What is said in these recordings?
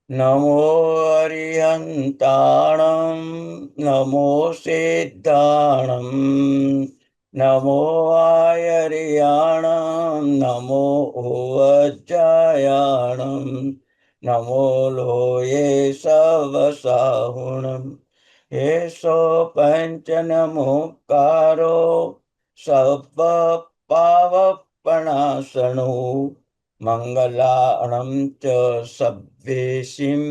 नमो अरिहन्ताणं नमो सिद्धाणं नमो आयर्याणं नमो वज्रायाणं नमो लोये सवसाहुणम् एषो पञ्चनमुक्कारो सप्पपावपणासनो मंगलाणं च सब्वेशिं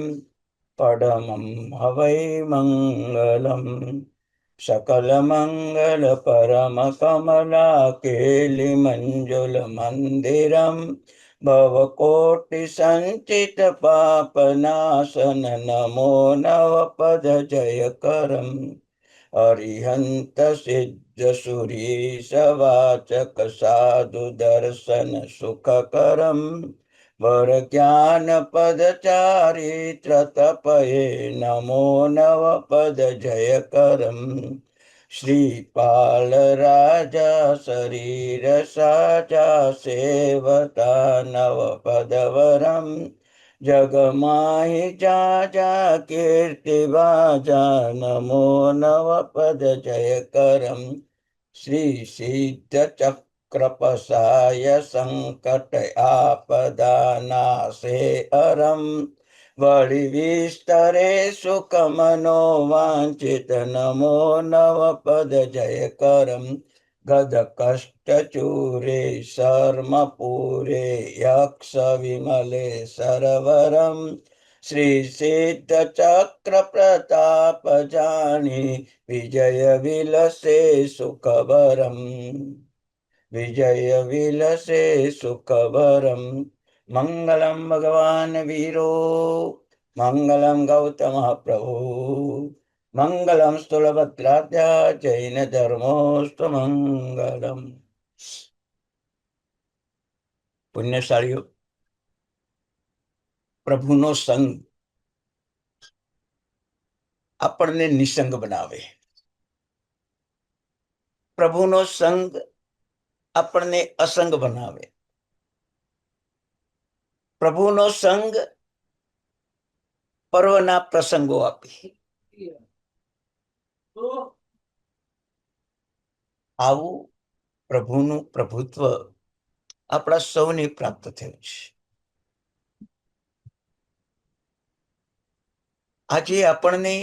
पडमं हवै मंगलम् सकलमंगल परम कमला केलि मंजुल मंदिरम भवकोटि संचित पापनाशन नमो नवपद जयकरम् अरिहंत सिद्ध सुरीशवाचक साधु दर्शन सुखकरम वर ज्ञान पद चारित्र तपये नमो नव पद जयकरम श्रीपाल राजा शरीर साजा सेवता नव पदवरम जगमाहि जा जा कीर्ति बाजा नमो नव पद जयकरम श्री सिद्ध चक्रपसाय संकट आपदानाशे अरम वळि विस्तरे सुख मनोवांचित नमो नव पद जयकरम गद कष्ट चूरे शर्म पूरे यक्ष विमले सरवरम श्री सिद्ध चक्र प्रताप जानी विजय विलसे सुखवरम विजय विलसे सुखवरम मंगलम भगवान वीरो मंगलम गौतम प्रभु मंगलम स्थूलभद्राद्या जैन धर्मोस्तु मंगलम। પુણ્યશાળીઓ, પ્રભુનો સંગ આપણને નિસંગ બનાવે. પ્રભુનો સંગ આપણને અસંગ બનાવે. પ્રભુનો સંગ પર્વના પ્રસંગો આપે. આવું પ્રભુનું પ્રભુત્વ આપણા સૌને પ્રાપ્ત થયું છે. આજે આપણને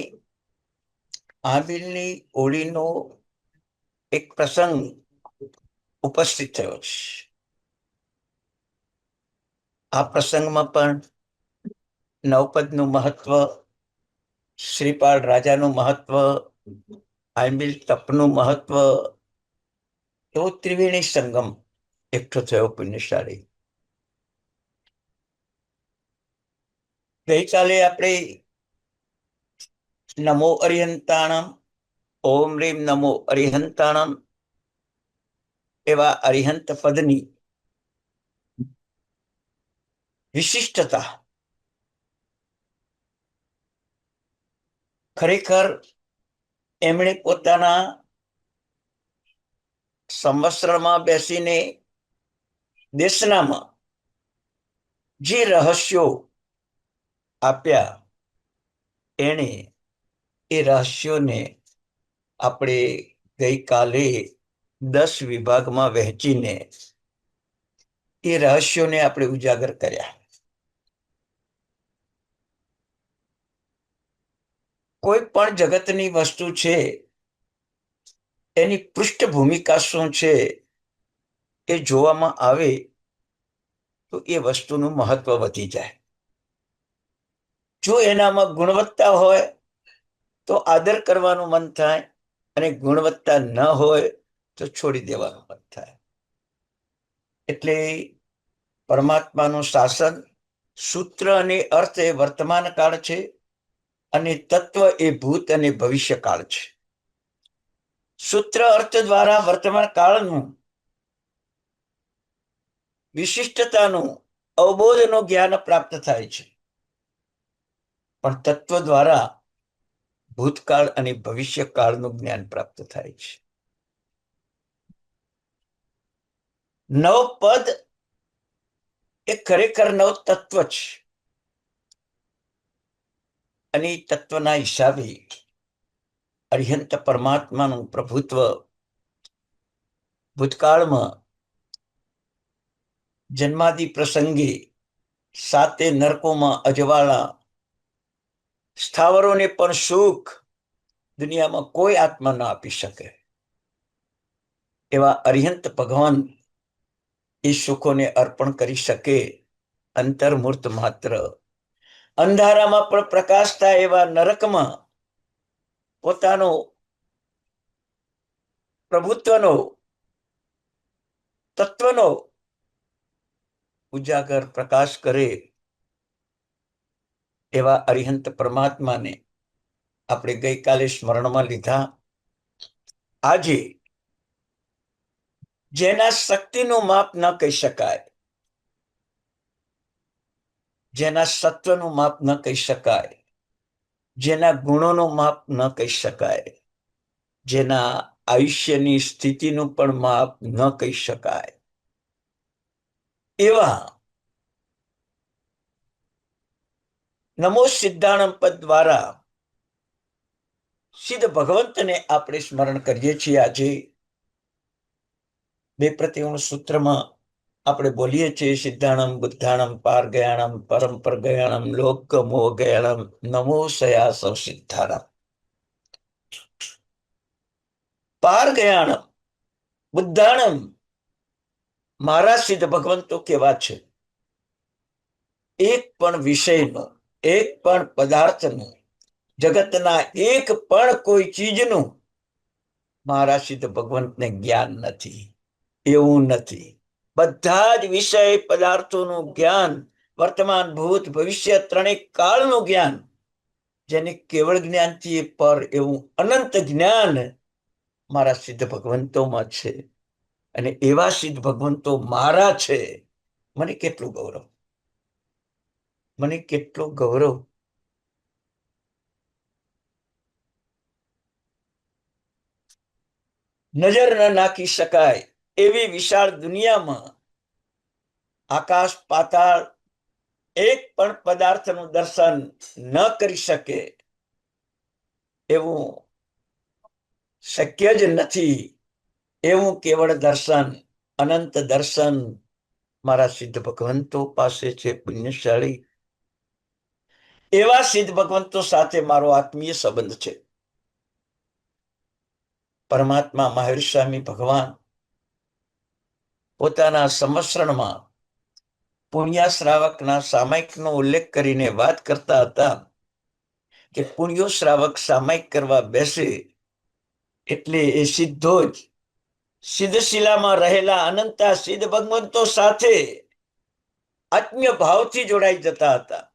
આંબીલની હોળીનો એક પ્રસંગ ઉપસ્થિત થયો છે. આ પ્રસંગમાં પણ નવપદનું મહત્વ, શ્રીપાળ રાજાનું મહત્વ, આંબીલ તપનું મહત્વ, એવો ત્રિવેણી સંગમ એકઠો થયો. પુણ્યશાળી, ગઈકાલે આપણે નમો અરિહંતાણમ, ઓમ રીમ નમો અરિહંતાણમ એવા અરિહંત પદની વિશિષ્ટતા, ખરેખર એમણે પોતાના સંવત્સરમાં બેસીને દેશનામાં જે રહસ્યો આપ્યા, એણે એ રહસ્યોને આપણે ગઈકાલે 10 વિભાગમાં વહેંચીને એ રહસ્યોને આપણે ઉજાગર કર્યા. કોઈ પણ જગતની વસ્તુ છે, એની પૃષ્ઠભૂમિકા શું છે એ જોવામાં આવે તો એ વસ્તુનું મહત્વ વધી જાય. જો એનામાં ગુણવત્તા હોય તો આદર કરવાનું મન થાય, અને ગુણવત્તા ન હોય તો છોડી દેવાનું મન થાય. એટલે પરમાત્માનું શાસન, સૂત્ર અને અર્થ એ વર્તમાન કાળ છે, અને તત્વ એ ભૂત અને ભવિષ્ય કાળ છે. સૂત્ર અર્થ દ્વારા વર્તમાન કાળનું વિશિષ્ટતાનું અવબોધનું જ્ઞાન પ્રાપ્ત થાય છે, પણ તત્વ દ્વારા ભૂતકાળ અને ભવિષ્ય કાળનું જ્ઞાન પ્રાપ્ત થાય છે. નવપદ એ ખરેખર નવ તત્વ છે. અને એ તત્વના હિસાબે અરિહંત પરમાત્માનું પ્રભુત્વ ભૂતકાળમાં જન્માદિ પ્રસંગે સાતે નરકોમાં અજવાળા સ્થાવરોને પણ સુખ દુનિયામાં કોઈ આત્મા ન આપી શકે એવા અરિહંત ભગવાન એ સુખોને અર્પણ કરી શકે અંતર્મૂર્ત માત્ર અંધારામાં પણ પ્રકાશ થાય એવા નરકમાં પોતાનો પ્રભુત્વનો તત્વનો ઉજાગર પ્રકાશ કરે એવા અરિહંત પરમાત્માને આપણે ગઈકાલે સ્મરણમાં લીધા. આજે જેના શક્તિનું માપ ન કહી શકાય, જેના સત્વનું માપ ન કહી શકાય, જેના ગુણોનું માપ ન કહી શકાય, જેના આયુષ્યની સ્થિતિનું પણ માપ ન કહી શકાય એવા નમો સિદ્ધાણમ પદ દ્વારા સિદ્ધ ભગવંતને આપણે સ્મરણ કરીએ છીએ. આજે બે પ્રતિગુણ સૂત્રમાં આપણે બોલીએ છીએ સિદ્ધાણમ બુદ્ધાણમ પારગયાણમ પરમ ગયાણમ લોક મોહ ગયાણમ નમો સયાસ સિદ્ધાણમ. પારગયાણમ બુદ્ધાણમ મારા સિદ્ધ ભગવંતો કેવા છે? એક પણ વિષયનો, એક પણ પદાર્થનું, જગતના એક પણ કોઈ ચીજનું મારા સિદ્ધ ભગવંતને જ્ઞાન નથી. એવું નથી. બધા જ વિષય પદાર્થોનું જ્ઞાન, વર્તમાન ભૂત ભવિષ્ય ત્રણેય કાળનું જ્ઞાન, જેને કેવળ જ્ઞાનથી પર એવું અનંત જ્ઞાન મારા સિદ્ધ ભગવંતોમાં છે. અને એવા સિદ્ધ ભગવંતો મારા છે. મને કેટલું ગૌરવ, મને કેટલું ગૌરવ. નજર ન નાખી શકાય એવી વિશાળ દુનિયામાં આકાશ પાતાળ એક પણ પદાર્થનું દર્શન ન કરી શકે એવું શક્ય જ નથી. એવું કેવળ દર્શન, અનંત દર્શન મારા સિદ્ધ ભગવંતો પાસે છે. પુણ્યશાળી એવા સિદ્ધ ભગવંતો સાથે મારો આત્મીય સંબંધ છે. પરમાત્મા મહેર સ્વામી ભગવાન પોતાના સંવત્સરણમાં પુણ્યા શ્રાવકના સામાયિકનો ઉલ્લેખ કરીને વાત કરતા હતા કે પુણ્યો શ્રાવક સામાયિક કરવા બેસે એટલે એ સીધો જ સિદ્ધશિલામાં રહેલા અનંતા સિદ્ધ ભગવંતો સાથે આત્મીય ભાવથી જોડાઈ જતા હતા.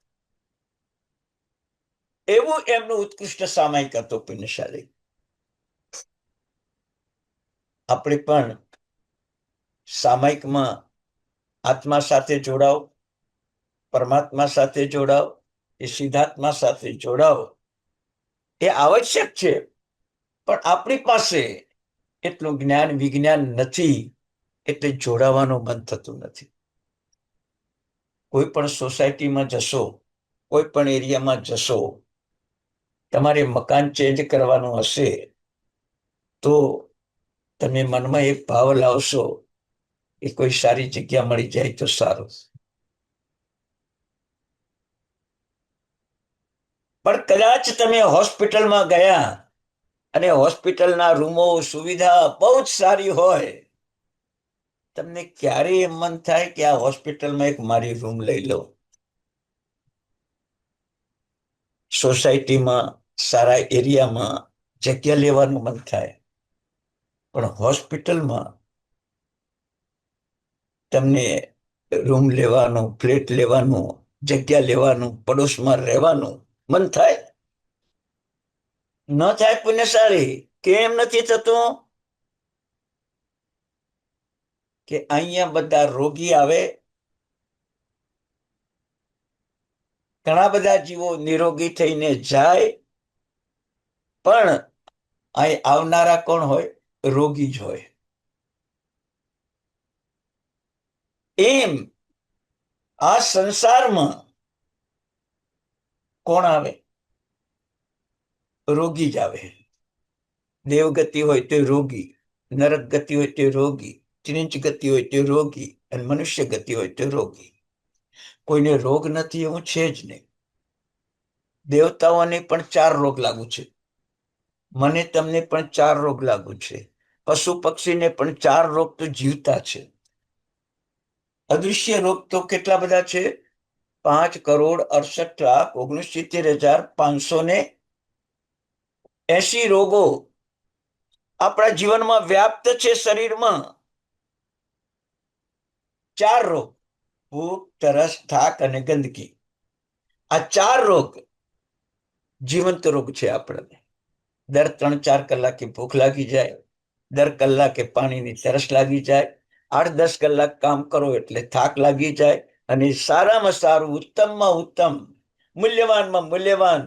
એવું એમનું ઉત્કૃષ્ટ સામાયિક હતું. પુણ્યશાળી આપણે પણ સામાયિકમાં આત્મા સાથે જોડાવ, પરમાત્મા સાથે જોડાવ, એ સિદ્ધાત્મા સાથે જોડાવ એ આવશ્યક છે. પણ આપણી પાસે એટલું જ્ઞાન વિજ્ઞાન નથી એટલે જોડાવાનું મન થતું નથી. કોઈ પણ સોસાયટીમાં જશો, કોઈ પણ એરિયામાં જશો, તમારે મકાન ચેન્જ કરવાનું હશે તો તમે મનમાં એક ભાવ લાવશો કે કોઈ સારી જગ્યા મળી જાય તો સારું. પણ કદાચ તમે હોસ્પિટલમાં ગયા અને હોસ્પિટલના રૂમો સુવિધા બહુ જ સારી હોય, તમને ક્યારેય મન થાય કે આ હોસ્પિટલમાં એક મારી રૂમ લઈ લો. સોસાયટીમાં સારા એરિયામાં જગ્યા લેવાનું મન થાય, પણ હોસ્પિટલમાં તમને રૂમ લેવાનું, ફ્લેટ લેવાનું, જગ્યા લેવાનું, પડોશમાં રહેવાનું મન થાય? ન થાય. પુણ્યશાળી કેમ નથી થતું? કે અહીંયા બધા રોગી આવે, ઘણા બધા જીવો નિરોગી થઈને જાય, પણ અહીં આવનારા કોણ હોય? રોગી જ હોય. એમ આ સંસારમાં કોણ આવે? રોગી જ આવે. દેવગતિ હોય તો રોગી, નરક ગતિ હોય તો રોગી, ત્રિંચ ગતિ હોય તો રોગી, અને મનુષ્ય ગતિ હોય તો રોગી. કોઈને રોગ નથી એવું છે જ નહીં. દેવતાઓને પણ 4 રોગ લાગુ છે. મને તમને પણ 4 રોગ લાગુ છે. પશુ પક્ષીને પણ 4 રોગ તો જીવતા છે. અદૃશ્ય રોગ તો કેટલા બધા છે? 5,68,580 રોગો આપણા જીવનમાં વ્યાપ્ત છે. શરીરમાં 4 રોગ: ભૂખ, તરસ, થાક અને ગંદકી. આ 4 રોગ જીવંત રોગ છે. આપણને દર 3-4 કલાકે ભૂખ લાગી જાય, દર કલાકે પાણીની તરસ લાગી જાય, 8-10 કલાક કામ કરો એટલે થાક લાગી જાય, અને સારામાં સારું, ઉત્તમમાં ઉત્તમ, મૂલ્યવાનમાં મૂલ્યવાન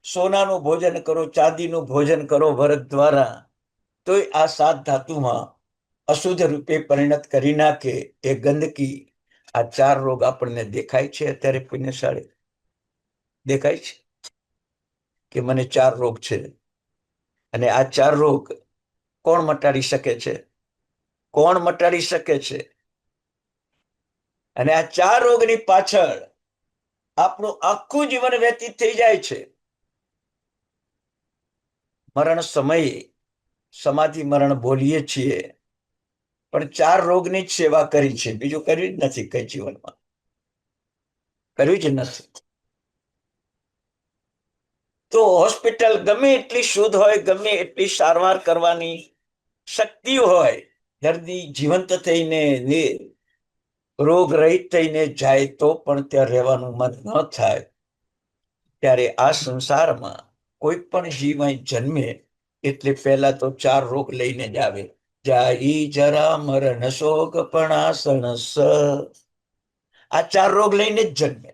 સોનાનું ભોજન કરો, ચાંદીનું ભોજન કરો વર્ગ દ્વારા, તોય આ 7 ધાતુમાં અશુદ્ધ રૂપે પરિણત કરી નાખે એ ગંદકી. આ 4 રોગ આપણને દેખાય છે અત્યારે પુણ્યશાળી? દેખાય છે કે મને 4 રોગ છે? અને આ 4 રોગ કોણ મટાડી શકે છે? કોણ મટાડી શકે છે? અને આ 4 રોગની પાછળ આપણું આખું જીવન વ્યતીત થઈ જાય છે. મરણ સમયે સમાધિ મરણ બોલીએ છીએ, પણ 4 રોગની જ સેવા કરી છે, બીજું કર્યું જ નથી. કઈ જીવનમાં કર્યું જ નથી. તો હોસ્પિટલ ગમે એટલી શુદ્ધ હોય, ગમે એટલી સારવાર કરવાની શક્તિ હોય, દર્દી જીવંત થઈને રોગ રહિત થઈને જાય તો પણ ત્યાં રહેવાનું મન ન થાય. ત્યારે આ સંસારમાં કોઈ પણ જીવ જન્મે એટલે પહેલા તો 4 રોગ લઈને જ આવે. જાઈ જરા મરણ શોક પણ આસણસ. આ 4 રોગ લઈને જ જન્મે.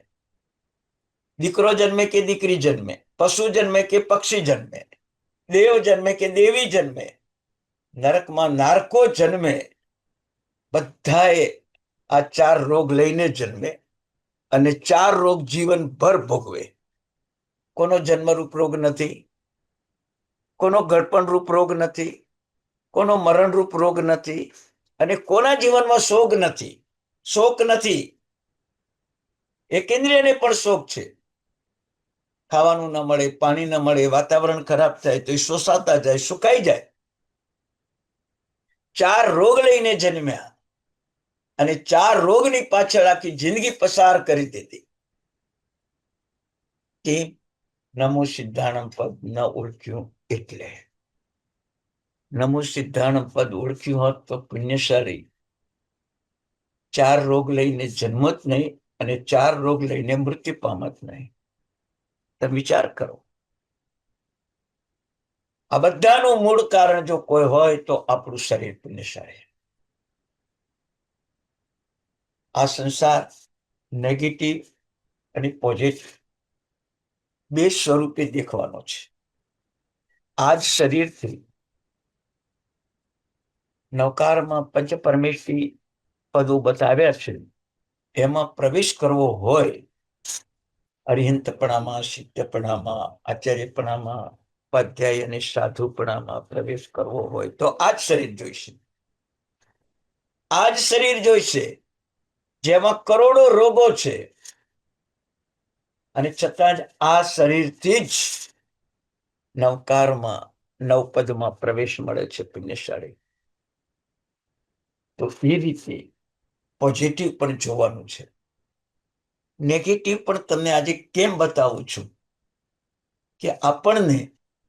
દીકરો જન્મે કે દીકરી જન્મે, પશુ જન્મે કે પક્ષી જન્મે, દેવ જન્મે કે દેવી જન્મે, નરકમાં નારકો જન્મે, બધાએ આ 4 રોગ લઈને જન્મે, અને 4 રોગ જીવનભર ભોગવે. કોનો જન્મરૂપ રોગ નથી, કોનો ગળપણરૂપ રોગ નથી, કોનો મરણરૂપ રોગ નથી, અને કોના જીવનમાં શોક નથી. શોક નથી. એક ઇન્દ્રિયને પણ શોક છે. ખાવાનું ન મળે, પાણી ન મળે, વાતાવરણ ખરાબ થાય તો એ શોષાતા જાય, સુકાઈ જાય. 4 રોગ લઈને જન્મ્યા, અને 4 રોગની પાછળ આખી જિંદગી પસાર કરી દીધી. કે નમો સિદ્ધાણમ પદ ન ઓળખ્યું એટલે. નમો સિદ્ધાણમ પદ ઓળખ્યું હોત તો પુણ્યશાળી 4 રોગ લઈને જન્મત નહીં, અને 4 રોગ લઈને મૃત્યુ પામત નહીં. તમે વિચાર કરો. આ બધાનું મૂળ કારણ જો કોઈ હોય તો આપણું શરીર પુણ્યશાળી. આ સંસાર નેગેટિવ અને પોઝિટિવ 2 સ્વરૂપે દેખવાનો છે. આજ શરીરથી નવકારમાં પંચ પરમેશ્વરી પદો બતાવ્યા છે, એમાં પ્રવેશ કરવો હોય, અરિહંતપણામાં, સિદ્ધપણામાં, આચાર્યપણામાં, ઉપાધ્યાય અને સાધુપણામાં પ્રવેશ કરવો હોય તો આ જ શરીર જોઈશે. આ જ શરીર જોઈશે, જેમાં કરોડો રોગો છે, અને છતાં જ આ શરીરથી જ નવકારમાં, નવપદમાં પ્રવેશ મળે છે પુણ્યશાળી. તો એ રીતે પોઝિટિવ પણ જોવાનું છે. નેગેટિવ પણ તમને આજે કેમ બતાવું છું કે આપણને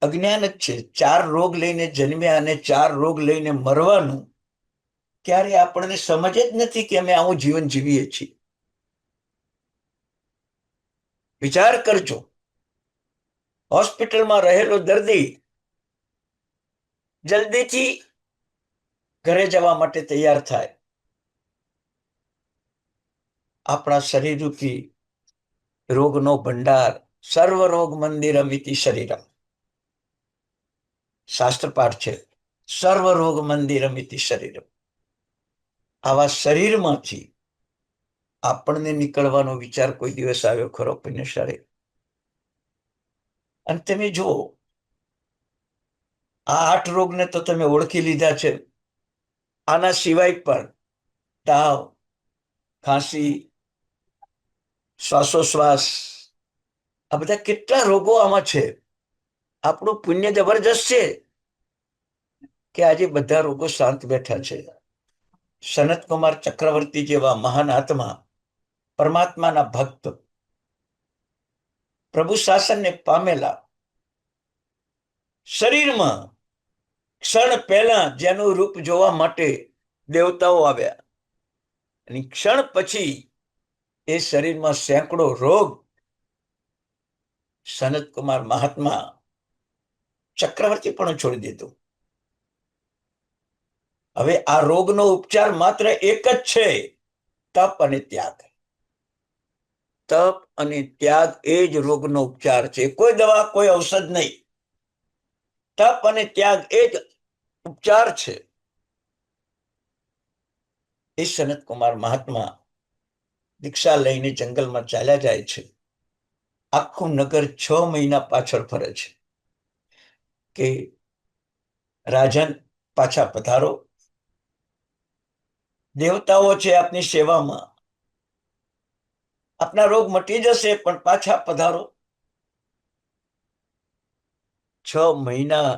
અજ્ઞાન જ છે. 4 રોગ લઈને જન્મ્યા અને 4 રોગ લઈને મરવાનું ક્યારે આપણને સમજ જ નથી કે અમે આવું જીવન જીવીએ છીએ. વિચાર કરજો. હોસ્પિટલમાં રહેલો દર્દી જલ્દીથી ઘરે જવા માટે તૈયાર થાય. આપણા શરીરરૂપી રોગનો ભંડાર, સર્વ રોગ મંદિરમ ઇતિ શરીરમ, શાસ્ત્ર પાઠ છે. સર્વ રોગ મંદિરમ ઇતિ શરીરમ. આવા શરીરમાંથી આપણને નીકળવાનો વિચાર કોઈ દિવસ આવ્યો ખરો પુણ્યશાળી? અને તમે જુઓ, આ 8 રોગને તો તમે ઓળખી લીધા છે. આના સિવાય પણ તાવ, ખાંસી, શ્વાસોશ્વાસ, આ બધા કેટલા રોગો આમાં છે. આપણું પુણ્ય જબરજસ્ત છે કે આજે બધા રોગો શાંત બેઠા છે. સનતકુમાર ચક્રવર્તી જેવા મહાન આત્મા, પરમાત્માના ભક્ત, પ્રભુ શાસનને પામેલા, શરીરમાં ક્ષણ પહેલા જેનું રૂપ જોવા માટે દેવતાઓ આવ્યા અને ક્ષણ પછી એ શરીરમાં સેંકડો રોગ, સનતકુમાર મહાત્મા ચક્રવર્તી પણ છોડી દીધું. હવે આ રોગનો ઉપચાર માત્ર એક જ છે, તપ અને ત્યાગ. તપ અને ત્યાગ એ જ રોગનો ઉપચાર છે. કોઈ દવા, કોઈ ઔષધ નહીં. તપ અને ત્યાગ એ જ ઉપચાર છે. એ સનતકુમાર મહાત્મા દીક્ષા લઈને જંગલમાં ચાલ્યા જાય છે. આખું નગર 6 મહિના પાછળ ફરે છે કે રાજન પાછા પધારો, દેવતાઓ છે આપની સેવામાં, આપના રોગ મટી જશે પણ પાછા પધારો. 6 મહિના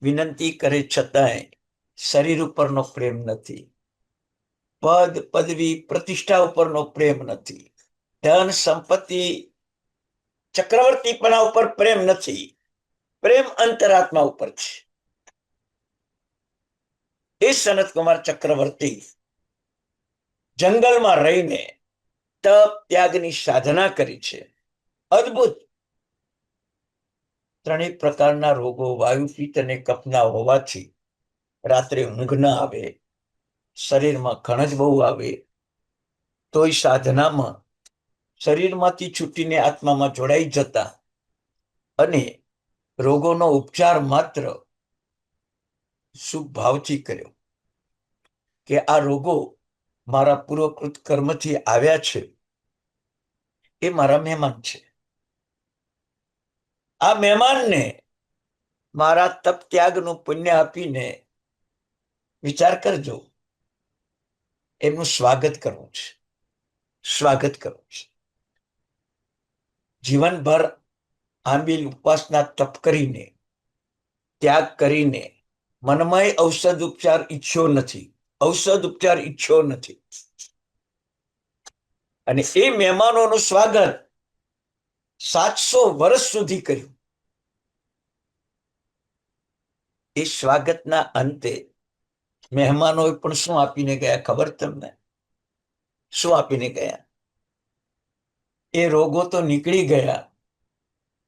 વિનંતી કરે છતાંય શરીર ઉપરનો પ્રેમ નથી, પદ, પદવી, પ્રતિષ્ઠા ઉપરનો પ્રેમ નથી, ધન સંપત્તિ, ચક્રવર્તીપણા ઉપર પ્રેમ નથી. પ્રેમ અંતરાત્મા ઉપર છે. એ સનતકુમાર ચક્રવર્તી જંગલમાં રહીને તપ ત્યાગની સાધના કરી છે. અદ્ભુત. 3 પ્રકારના રોગો, વાયુ, પિત્ત અને કફના હોવાથી રાત્રે ઊંઘ ન આવે, શરીરમાં ખણજ બહુ આવે, તોય સાધનામાં શરીરમાંથી છૂટીને આત્મામાં જોડાઈ જતા અને રોગોનો ઉપચાર માત્ર શુભ ભાવથી કર્યો કે આ રોગો મારા પૂર્વકૃત કર્મથી આવ્યા છે, એ મારા મહેમાન છે. આ મહેમાનને મારા તપ ત્યાગનું પુણ્ય આપીને વિચાર કરજો, એમનું સ્વાગત કરવું છે. સ્વાગત કરવું છે. જીવનભર આંબીલ ઉપાસના તપ કરીને, ત્યાગ કરીને મનમય ઔષધ ઉપચાર ઈચ્છ્યો નથી. ઔષધ ઉપચાર ઈચ્છ્યો નથી. અને એ મહેમાનોનું સ્વાગત 700 વર્ષ સુધી કર્યું. એ સ્વાગતના અંતે મહેમાનોએ પણ શું આપીને ગયા ખબર તમને? શું આપીને ગયા? એ રોગો તો નીકળી ગયા,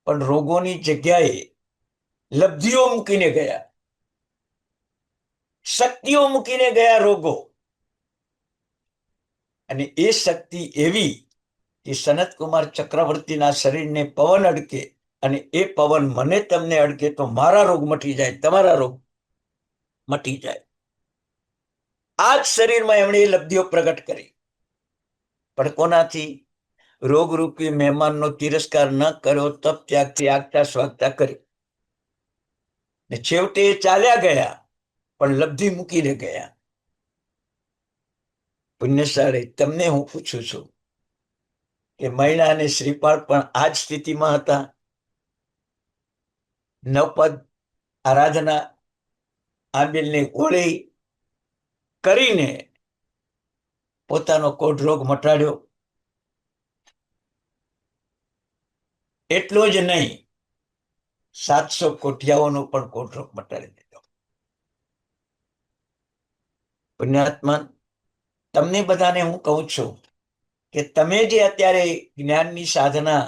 પણ રોગોની જગ્યાએ લબ્ધિઓ મૂકીને ગયા, શક્તિઓ મૂકીને ગયા રોગો. અને એ શક્તિ એવી કે સનતકુમાર ચક્રવર્તીના શરીરને પવન અડકે અને એ પવન મને તમને અડકે તો મારા રોગ મટી જાય, તમારા રોગ મટી જાય. આ જ શરીરમાં એમણે એ લબ્ધિઓ પ્રગટ કરી. પણ કોનાથી? રોગરૂપી મહેમાનનો તિરસ્કાર ન કર્યો, તપ ત્યાગથી આગતા સ્વાગતા કરી. ને છેવટે ચાલ્યા ગયા, પણ લબ્ધિ મૂકીને ગયા. પુણ્યશાળી, તમને હું પૂછું છું કે મહિલા અને શ્રીપાળ પણ આ જ સ્થિતિમાં હતા? નવપદ આરાધના આંબીલની ગોળી કરીને પોતાનો કોઢ રોગ મટાડ્યો. એટલું જ નહીં, 700 કોઠિયાઓનો પણ કોઢ રોગ મટાડી દીધો. પુણ્યાત્મા, તમને બધાને હું કહું છું કે તમે જે અત્યારે જ્ઞાનની સાધના,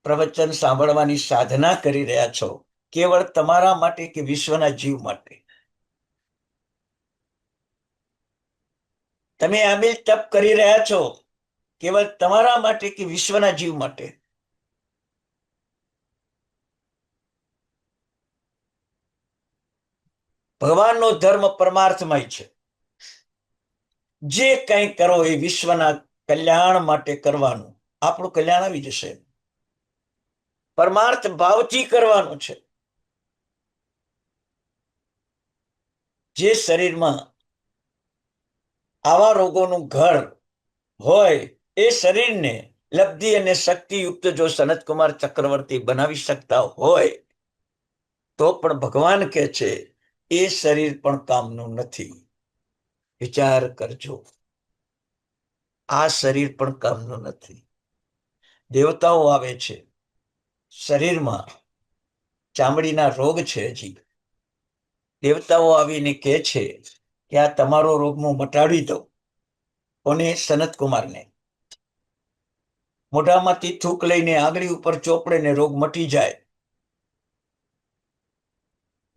પ્રવચન સાંભળવાની સાધના કરી રહ્યા છો, કેવળ તમારા માટે કે વિશ્વના જીવ માટે? તમે આંબીલ તપ કરી રહ્યા છો કેવળ તમારા માટે કે વિશ્વના જીવ માટે? ભગવાનનો ધર્મ પરમાર્થમય છે. જે કંઈ કરો એ વિશ્વના કલ્યાણ માટે કરવાનું. આપણું કલ્યાણ આવી જશે. પરમાર્થ ભાવથી કરવાનું છે. જે શરીરમાં આવા રોગોનું ઘર હોય એ શરીરને લબ્ધિ અને શક્તિયુક્ત જો સનતકુમાર ચક્રવર્તી બનાવી શકતા હોય તો પણ ભગવાન કહે છે એ શરીર પણ કામનું નથી. વિચાર કરજો, આ શરીર પણ કામનું નથી. દેવતાઓ આવે છે, શરીરમાં ચામડીના રોગ છે, હજી દેવતાઓ આવીને કહે છે કે આ તમારો રોગ હું મટાડી દઉં. કોને? સનતકુમારને. મોઢામાંથી થૂક લઈને આંગળી ઉપર ચોપડે ને રોગ મટી જાય.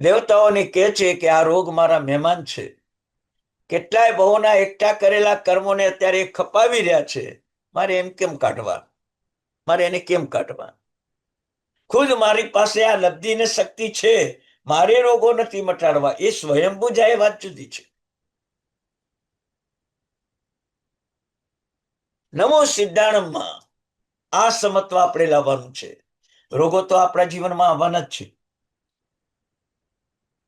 દેવતાઓને કહે છે કે આ રોગ મારા મહેમાન છે, કેટલાય બહુના એકઠા કરેલા કર્મોને અત્યારે ખપાવી રહ્યા છે, મારે એમ કેમ કાઢવા? મારે એને કેમ કાઢવા? ખુદ મારી પાસે આ લબ્ધિ ને શક્તિ છે, મારે રોગો નથી મટાડવા. એ સ્વયંભૂ જાય વાત જુદી છે. નમો સિદ્ધાણમાં આ સમત્વ આપણે લાવવાનું છે. રોગો તો આપણા જીવનમાં આવવાના જ છે,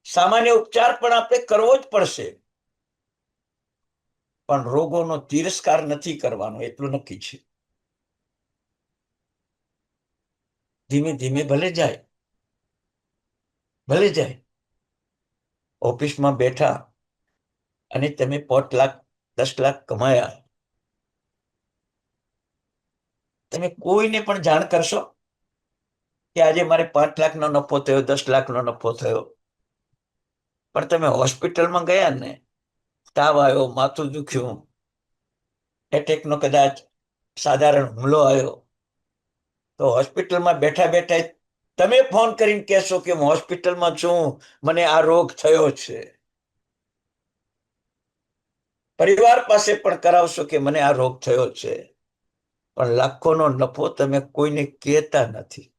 સામાન્ય ઉપચાર પણ આપણે કરવો જ પડશે, પણ રોગોનો તિરસ્કાર નથી કરવાનો, એટલું નક્કી છે. ધીમે ધીમે ભલે જાય, ભલે જાય. ઓફિસમાં બેઠા અને તમે 5 લાખ 10 લાખ કમાયા, તમે કોઈને પણ જાણ કરશો કે આજે મારે 5 લાખનો નફો થયો, 10 લાખનો નફો થયો? પણ તમે હોસ્પિટલમાં ગયા ને, તાવ આવ્યો, માથું દુખ્યું, એટેકનો કદાચ સાધારણ હુમલો આવ્યો, તો હોસ્પિટલમાં બેઠા બેઠા તમે ફોન કરીને કહેશો કે હું હોસ્પિટલમાં છું, મને આ રોગ થયો છે. પરિવાર પાસે પણ કરાવશો કે મને આ રોગ થયો છે, પણ લાખોનો નફો તમે કોઈને કહેતા નથી.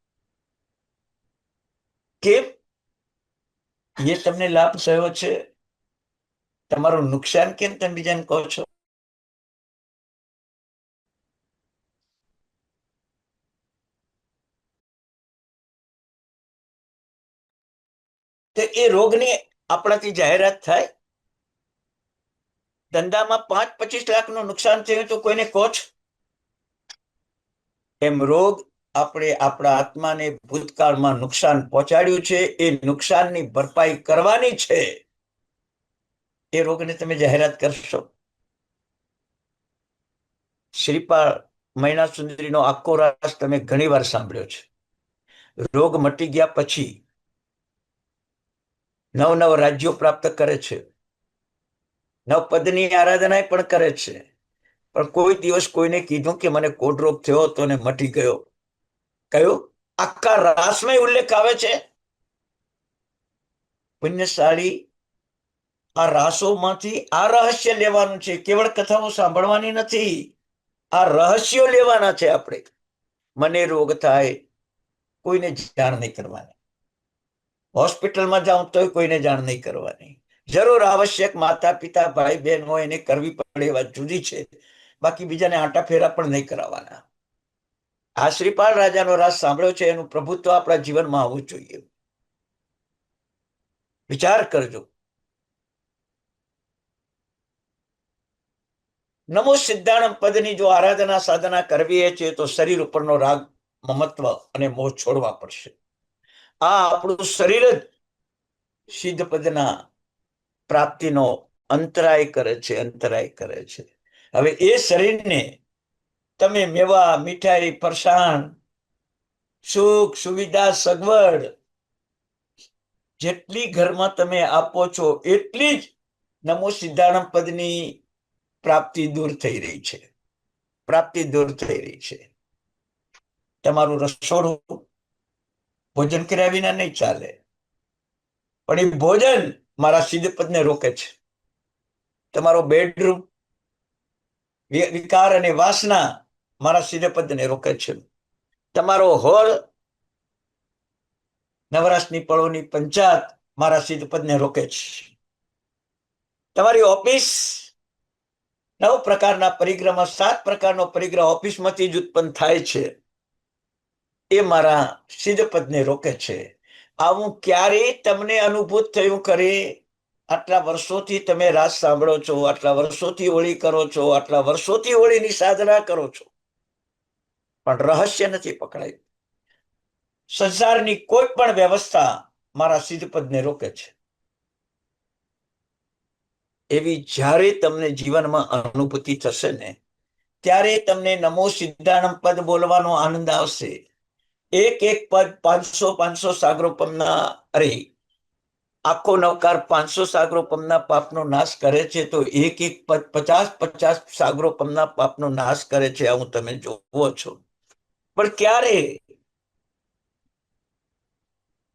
કેમ? એ તમને લાભ થયો છે, તમારું નુકસાન કેમ તમે બીજાને કહો છો? તો એ રોગની આપણાથી જાહેરાત થાય? ધંધામાં 5-25 લાખનું નુકસાન થયું તો કોઈને કહો છો? એમ રોગ આપણે આપણા આત્માને ભૂતકાળમાં નુકસાન પહોંચાડ્યું છે, એ નુકસાનની ભરપાઈ કરવાની છે. એ રોગને તમે જાહેરાત કરશો? શ્રીપાળ મહિના સુધીનો આખો રાસ તમે ઘણી વાર સાંભળ્યો છે. રોગ મટી ગયા પછી નવ નવ રાજ્યો પ્રાપ્ત કરે છે, નવ પદની આરાધના પણ કરે છે, પણ કોઈ દિવસ કોઈને કીધું કે મને કોઢ રોગ થયો હતો ને મટી ગયો? કયું? આખા રાસમાં ઉલ્લેખ આવે છે. પુણ્યશાળી આ રાસોમાંથી આ રહસ્ય લેવાનું છે, કેવળ કથાઓ સાંભળવાની નથી. આ રહસ્યો લેવાના છે. આપણે મને રોગ થાય, કોઈને જાણ નહીં કરવાની. હોસ્પિટલમાં જાઉં તોય કોઈને જાણ નહીં કરવાની. જરૂર આવશ્યક માતા પિતા ભાઈ બહેન હોય એને કરવી પડે, એ વાત જુદી છે. બાકી બીજાને આટા ફેરા પણ નહીં કરાવવાના. આ શ્રીપાલ રાજાનો રાજ સાંભળ્યો છે, એનું પ્રભુત્વ આપણા જીવનમાં આવવું જોઈએ. વિચાર કરજો. નમો સિદ્ધાણમ પદની જો આરાધના સાધના કરવી છે તો શરીર ઉપરનો રાગ, મમત્વ અને મોહ છોડવા પડશે. આ આપણું શરીર જ સિદ્ધ પદના પ્રાપ્તિનો અંતરાય કરે છે, અંતરાય કરે છે. હવે એ શરીરને તમે મેવા, મીઠાઈ, ફરસાણ, સુખ સુવિધા, સગવડ જેટલી ઘરમાં તમે આપો છો, એટલી જ નમો સિદ્ધાણમ પદની પ્રાપ્તિ દૂર થઈ રહી છે. પ્રાપ્તિ દૂર થઈ રહી છે. તમારું રસોડું ભોજન કર્યા વિના નહીં ચાલે, પણ એ ભોજન મારા સિદ્ધ પદને રોકે છે. તમારો બેડરૂમ વિકાર અને વાસના મારા સિદ્ધ પદને રોકે છે. તમારો હોલ, નવરાશની પળોની પંચાયત મારા સિદ્ધ પદને રોકે છે. તમારી ઓફિસ 9 પ્રકારના પરિગ્રહમાં 7 પ્રકારનો પરિગ્રહ ઓફિસમાંથી જ ઉત્પન્ન થાય છે, એ મારા સિદ્ધ પદને રોકે છે. આવું ક્યારેય તમને અનુભૂત થયું કરે આટલા વર્ષોથી તમે રાસ સાંભળો છો, આટલા વર્ષોથી હોળી કરો છો, આટલા વર્ષોથી હોળીની સાધના કરો છો, પણ રહસ્ય નથી પકડાયું. સંસારની કોઈ પણ વ્યવસ્થા મારા સિદ્ધપદને રોકે છે. એવી જ્યારે તમને જીવનમાં અનુભૂતિ થશે ને, ત્યારે તમને નમો સિદ્ધાનમ પદ બોલવાનો આનંદ આવશે. એક એક પદ 500 સાગરોપમના, અરે આખો નવકાર 500 સાગરોપમના પાપનો નાશ કરે છે, તો એક એક પદ 50 સાગરોપમના પાપનો નાશ કરે છે. આવું તમે જોવો છો. પણ ક્યારે?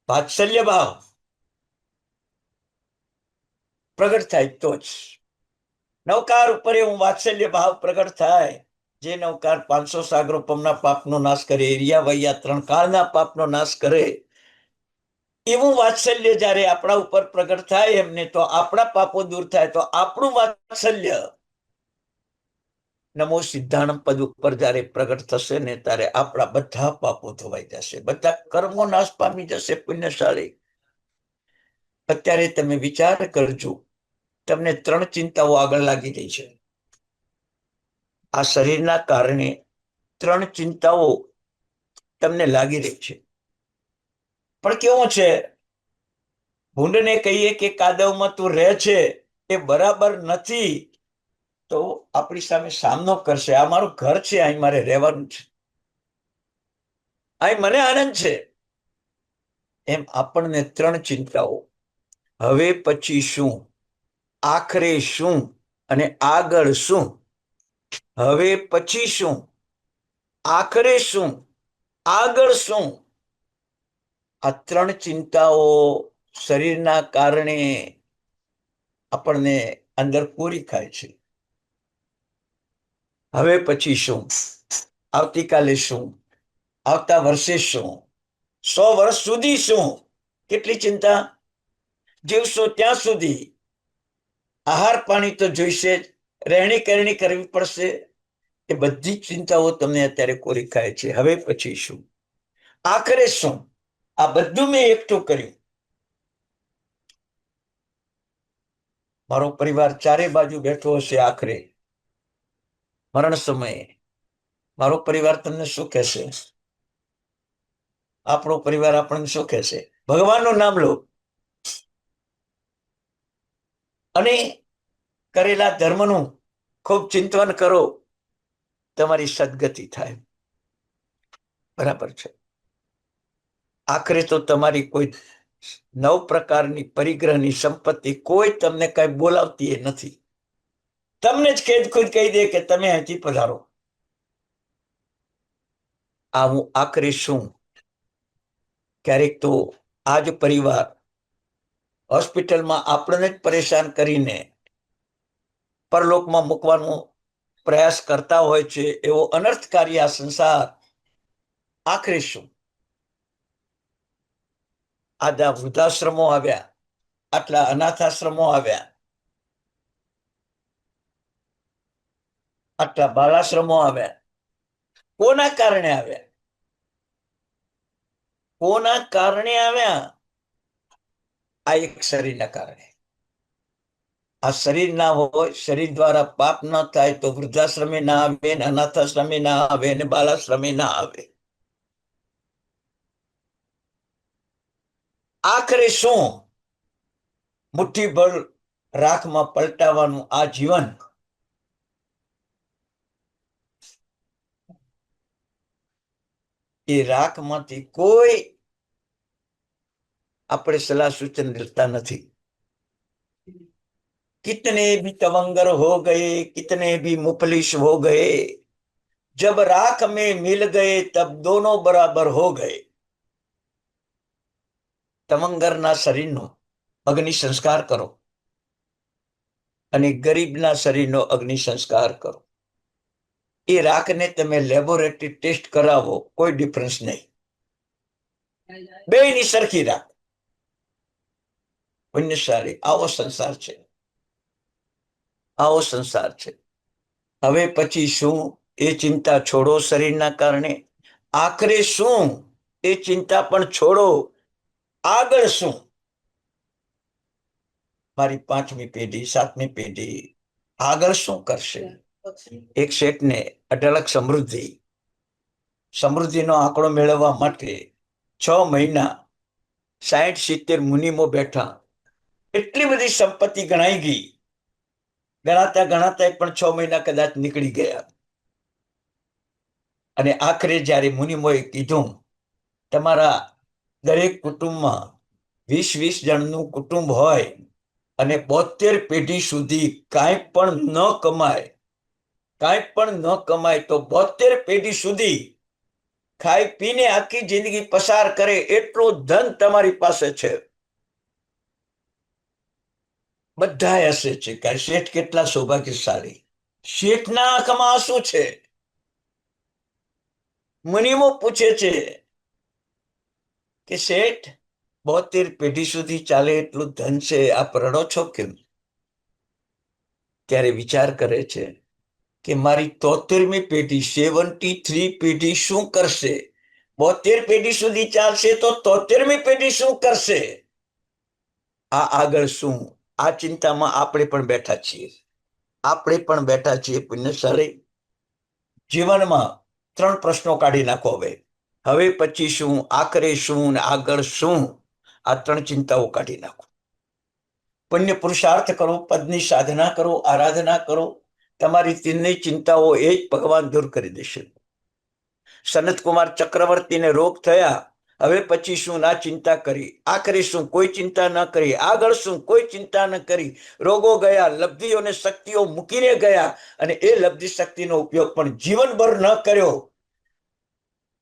વાત્સલ્ય ભાવ પ્રગટ થાય તો જ. નવકાર ઉપર એવું વાત્સલ્ય ભાવ પ્રગટ થાય. જે નવકાર 500 સાગરોપમના પાપનો નાશ કરે, એરિયા વૈયા 3 કાળના પાપનો નાશ કરે, એવું વાત્સલ્ય જ્યારે આપણા ઉપર પ્રગટ થાય એમને, તો આપણા પાપો દૂર થાય. તો આપણું વાત્સલ્ય નમો સિદ્ધાણમ પદ ઉપર જ્યારે પ્રગટ થશે ને, ત્યારે આપણા બધા પાપો ધોવાઈ જશે, બધા કર્મો નાશ પામી જશે. પુણ્યશાળી, અત્યારે તમે વિચાર કરજો, તમને 3 ચિંતાઓ આગળ લાગી રહી છે. આ શરીરના કારણે 3 ચિંતાઓ તમને લાગી રહી છે. પણ કેવું છે, ભૂંડને કહીએ કે કાદવમાં તું રહે છે, એ બરાબર નથી, તો આપણી સામે સામનો કરશે. આ મારું ઘર છે, અહીં મારે રહેવાનું છે, અહીં મને આનંદ છે. એમ આપણને 3 ચિંતાઓ. હવે પછી શું, આખરે શું, અને આગળ શું. હવે પછી શું, આખરે શું, આગળ શું. આ 3 ચિંતાઓ શરીરના કારણે આપણને અંદર પૂરી થાય છે. હવે પછી શું, આવતીકાલે શું, આવતા વર્ષે શું, 100 વર્ષ સુધી શું. કેટલી ચિંતા. જીવશો ત્યાં સુધી આહાર પાણી તો જોઈશે જ, રહેણી કરણી કરવી પડશે. એ બધી ચિંતાઓ તમને અત્યારે કોરી ખાય છે. હવે પછી શું, આખરે શું. આ બધું મેં એકઠું કર્યું. મારો પરિવાર ચારે બાજુ બેઠો હશે. આખરે મરણ સમયે મારો પરિવાર તમને શું કહેશે? આપણો પરિવાર આપણને શું કહેશે? ભગવાનનું નામ લો અને કરેલા ધર્મનું ખૂબ ચિંતન કરો, તમારી સદગતિ થાય. બરાબર છે. આખરે તો તમારી કોઈ 9 પ્રકારની પરિગ્રહની સંપત્તિ કોઈ તમને કઈ બોલાવતી નથી. તમને જ ખેદ ખુદ કહી દે કે તમે અહીંથી પધારો. આ હું આખરે શું. ક્યારેક તો આ જ પરિવાર હોસ્પિટલમાં આપણને જ પરેશાન કરીને પરલોકમાં મૂકવાનો પ્રયાસ કરતા હોય છે. એવો અનર્થકારી આ સંસાર. આખરે શું. આટલા વૃદ્ધાશ્રમો આવ્યા, આટલા અનાથાશ્રમો આવ્યા, આટલા બાળાશ્રમો આવ્યા. કોના કારણે આવ્યા? કોના કારણે આવ્યા? આ એક શરીરના કારણે. આ શરીર ના હોય, શરીર દ્વારા પાપ ન થાય, તો વૃદ્ધાશ્રમે ના આવે, અનાથાશ્રમે ના આવે, ને બાળાશ્રમે ના આવે. આખરે શું? મુઠ્ઠીભર રાખમાં પલટાવાનું આ જીવન. એ રાખમાંથી કોઈ આપણે સલાહ સૂચન દેતા નથી. कितने भी तवंगर हो गए, कितने भी मुफलिस हो गए, जब राख में मिल गए तब दोनों बराबर हो गए. તવંગરના શરીરનો અગ્નિ સંસ્કાર કરો અને ગરીબના શરીરનો અગ્નિ સંસ્કાર કરો. એ રાખને તમે લેબોરેટરી ટેસ્ટ કરાવો, કોઈ ડિફરન્સ નહીં. બેયની સરખી રાખ. પુણ્યશાળી, આવો સંસાર છે. આવો સંસાર છે. હવે પછી શું, એ ચિંતા છોડો શરીરના કારણે. આખરે શું, એ ચિંતા પણ છોડો. આગળ શું? મારી 5મી પેઢી 7મી પેઢી આગળ શું કરશે? એક શેઠને અઢળક સમૃદ્ધિનો આંકડો મેળવવા માટે 6 મહિના 60-70 મુનિમો બેઠા, એટલી બધી સંપત્તિ ગણાઈ ગઈ, ગણાતા પણ 6 મહિના કદાચ નીકળી ગયા. અને આખરે જ્યારે મુનિમોએ કીધું, તમારા દરેક કુટુંબમાં 20-20 જણનું કુટુંબ હોય અને 72 પેઢી સુધી કાંઈ પણ ન કમાય તો 72 પેઢી સુધી ખાઈ પીને આખી જિંદગી પસાર કરે એટલું ધન તમારી પાસે છે. બધા હસે છે કે શેઠ કેટલા સૌભાગ્યશાળી. શેઠના આંખમાં શું છે? મુનિમો પૂછે છે કે શેઠ 72 પેઢી સુધી ચાલે એટલું ધન છે, આપ રડો છો કેમ? ત્યારે વિચાર કરે છે કે મારી 73મી પેઢી 73 પેઢી શું કરશે? 72 પેઢી સુધી ચાલશે તો 73મી પેઢી શું કરશે? આ આગળ શું? આ ચિંતામાં આપણે પણ બેઠા છીએ. પુણ્યશાળી જીવનમાં 3 પ્રશ્નો કાઢી નાખો. હવે પછી શું, આખરે શું ને આગળ શું? આ 3 ચિંતાઓ કાઢી નાખો. પુણ્ય પુરુષાર્થ કરો, પદની સાધના કરો, આરાધના કરો, તમારી 3 ચિંતાઓ એ જ ભગવાન દૂર કરી દેશે. સનતકુમાર ચક્રવર્તીને રોગ થયા, હવે પછી શું? ના ચિંતા કરી. આખરે શું? કોઈ ચિંતા ન કરી. આગળ શું? કોઈ ચિંતા ન કરી. રોગો ગયા, લબ્ધિઓને શક્તિઓ મૂકીને ગયા, અને એ લબ્ધિ શક્તિનો ઉપયોગ પણ જીવનભર ન કર્યો.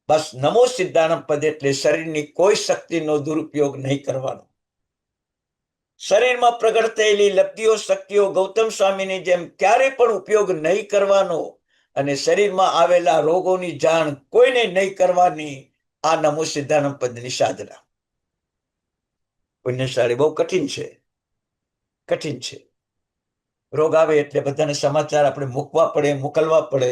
બસ નમો સિદ્ધાણમ પદ એટલે શરીરની કોઈ શક્તિનો દુરુપયોગ નહીં કરવાનો. શરીરમાં પ્રગટ થયેલી લબ્ધિઓ શક્તિઓ ગૌતમ સ્વામીની જેમ ક્યારે પણ ઉપયોગ નહીં કરવાનો, અને શરીરમાં આવેલા રોગોની જાણ કોઈને નહીં કરવાની. આ નમો સિદ્ધાણમ પદની સાધના. પુણ્યશાળી બહુ કઠિન છે. રોગ આવે એટલે બધાને સમાચાર આપણે મૂકવા પડે, મોકલવા પડે.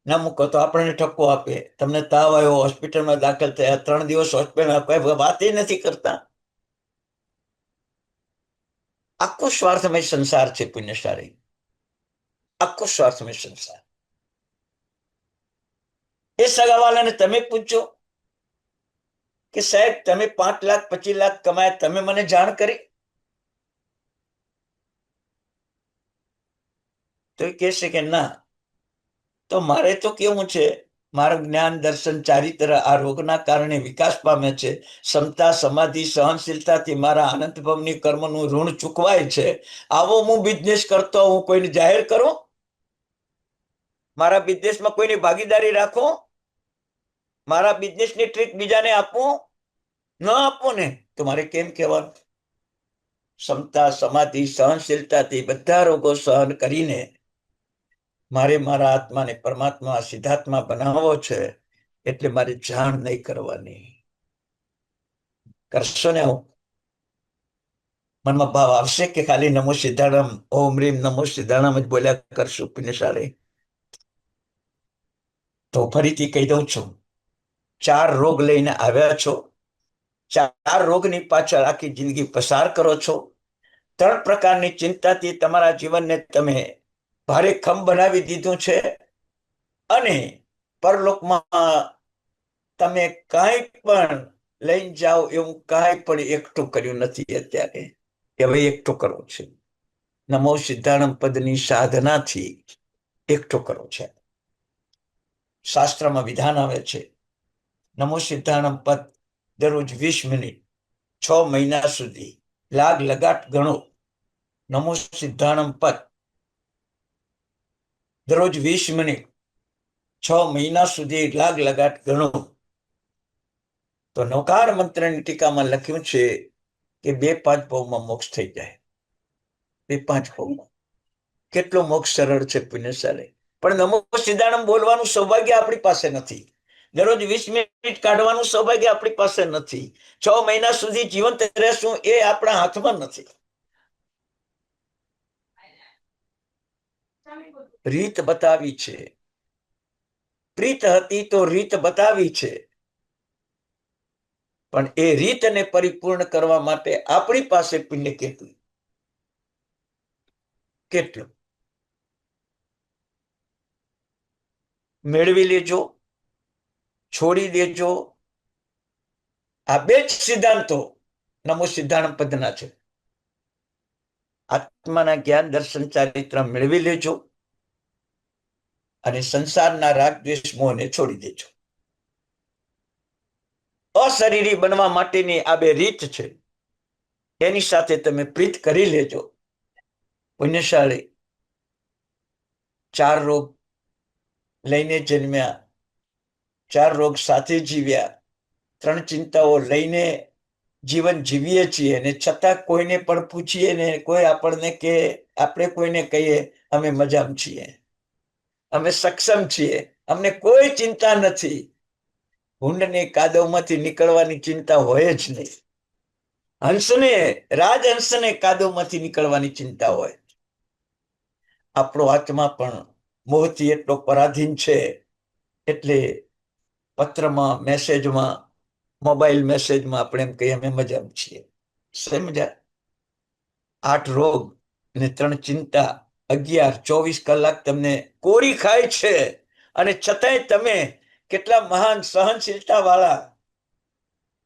ના મૂકો તો આપણને ઠપકો આપે. તમને તાવ આવ્યો, હોસ્પિટલમાં દાખલ થયા, 3 દિવસ હોસ્પિટલમાં, કોઈ વાત નથી કરતા. આખો સ્વાર્થમય સંસાર છે પુણ્યશાળી, આખો સ્વાર્થમય સંસાર. એ સગાવાલાને તમે પૂછો કે સાહેબ તમે 5 લાખ 25 લાખ કમાયા, તમે મને જાણ કરી? તો એ કહેશે કે ના, તો મારે તો કેવું છે, મારું જ્ઞાન દર્શન ચારિત્ર આ રોગના કારણે વિકાસ પામે છે. ક્ષમતા સમાધિ સહનશીલતાથી મારા અનંત ભવની કર્મનું ઋણ ચૂકવાય છે. આવો હું બિઝનેસ કરતો હું કોઈને જાહેર કરું? મારા બિઝનેસમાં કોઈની ભાગીદારી રાખો? મારા બિઝનેસની ટ્રીક બીજાને આપું? ન આપું ને તો મારે કેમ કહેવાનું? ક્ષમતા સમાધિ સહનશીલતાથી બધા રોગો સહન કરીને મારે મારા આત્માને પરમાત્મા સિદ્ધાત્મા બનાવવો છે, એટલે મારે જાણ નહીં કરવાની. કરશો ને હું મનમાં ભાવ આવશે કે ખાલી નમો સિદ્ધાણમ ઓમ રીમ નમો સિદ્ધાણમ જ બોલ્યા કરશું પુણ્યશાળી? તો ફરીથી કહી દઉં છું, 4 રોગ લઈને આવ્યા છો, 4 રોગની પાછળ આખી જિંદગી પસાર કરો છો. 3 પ્રકારની ચિંતાથી તમારા જીવનને તમે ભારે ખમ બનાવી દીધું છે, અને પરલોકમાં તમે કાંઈ પણ લઈને જાઓ એવું કાંઈ પણ એકઠું કર્યું નથી. અત્યારે હવે એકઠું કરવું છે. નમો સિદ્ધાણમ પદની સાધનાથી એકઠું કરવું છે. શાસ્ત્રમાં વિધાન આવે છે, નમો સિદ્ધાણમ પદ દરરોજ 20 મિનિટ 6 મહિના સુધી લાગ લગાટ ગણો. નમો સિદ્ધાણમ પદ દરરોજ 20 મિનિટ 6 મહિના સુધી લાગ લગાટ ગણો. તો નૌકાર મંત્રની ટીકામાં લખ્યું છે કે 2-5 ભાવમાં મોક્ષ થઈ જાય. 2-5 ભાવમાં કેટલો મોક્ષ સરળ છે પુણ્યશાળી. પણ નમો સિદ્ધાણમ બોલવાનું સૌભાગ્ય આપણી પાસે નથી. દરરોજ 20 મિનિટ કાઢવાનું સૌભાગ્ય આપણી પાસે નથી. 6 મહિના સુધી જીવંત રહેશું એ આપણા હાથમાં નથી. રીત બતાવી છે, પ્રીત હતી તો રીત બતાવી છે. પણ એ રીતને પરિપૂર્ણ કરવા માટે આપણી પાસે પુણ્ય કેટલું મેળવી લેજો, છોડી દેજો. આ બે જ સિદ્ધાંતો નમો સિદ્ધાંત પદના છે. આત્માના જ્ઞાન દર્શન ચારિત્ર મેળવી લેજો અને સંસારના રાગ દ્વેષ મોહને છોડી દેજો. અશરીરી બનવા માટેની આ બે રીત છે. એની સાથે તમે પ્રીત કરી લેજો. પુણ્યશાળી 4 રોગ લઈને જન્મ્યા, 4 રોગ સાથે જીવ્યા, 3 ચિંતાઓ લઈને જીવન જીવીએ છીએ અને છતાં કોઈને પણ પૂછીએ ને કોઈ આપણને કે આપણે કોઈને કહીએ અમે મજામાં છીએ, અમે સક્ષમ છીએ, અમને કોઈ ચિંતા નથી. હુંડની કાદવમાંથી નીકળવાની ચિંતા હોય જ નહીં. રાજહંસને કાદવમાંથી નીકળવાની ચિંતા હોય. આપણો આત્મા પણ મોહથી એટલો પરાધીન છે. એટલે પત્રમાં, મેસેજમાં, મોબાઈલ મેસેજમાં આપણે એમ કહીએ અમે મજામાં છીએ. સમજ્યા? 8 રોગ ને 3 ચિંતા, 11-24 કલાક તમને કોરી ખાય છે અને છતાંય તમે કેટલા મહાન સહનશીલતા વાળા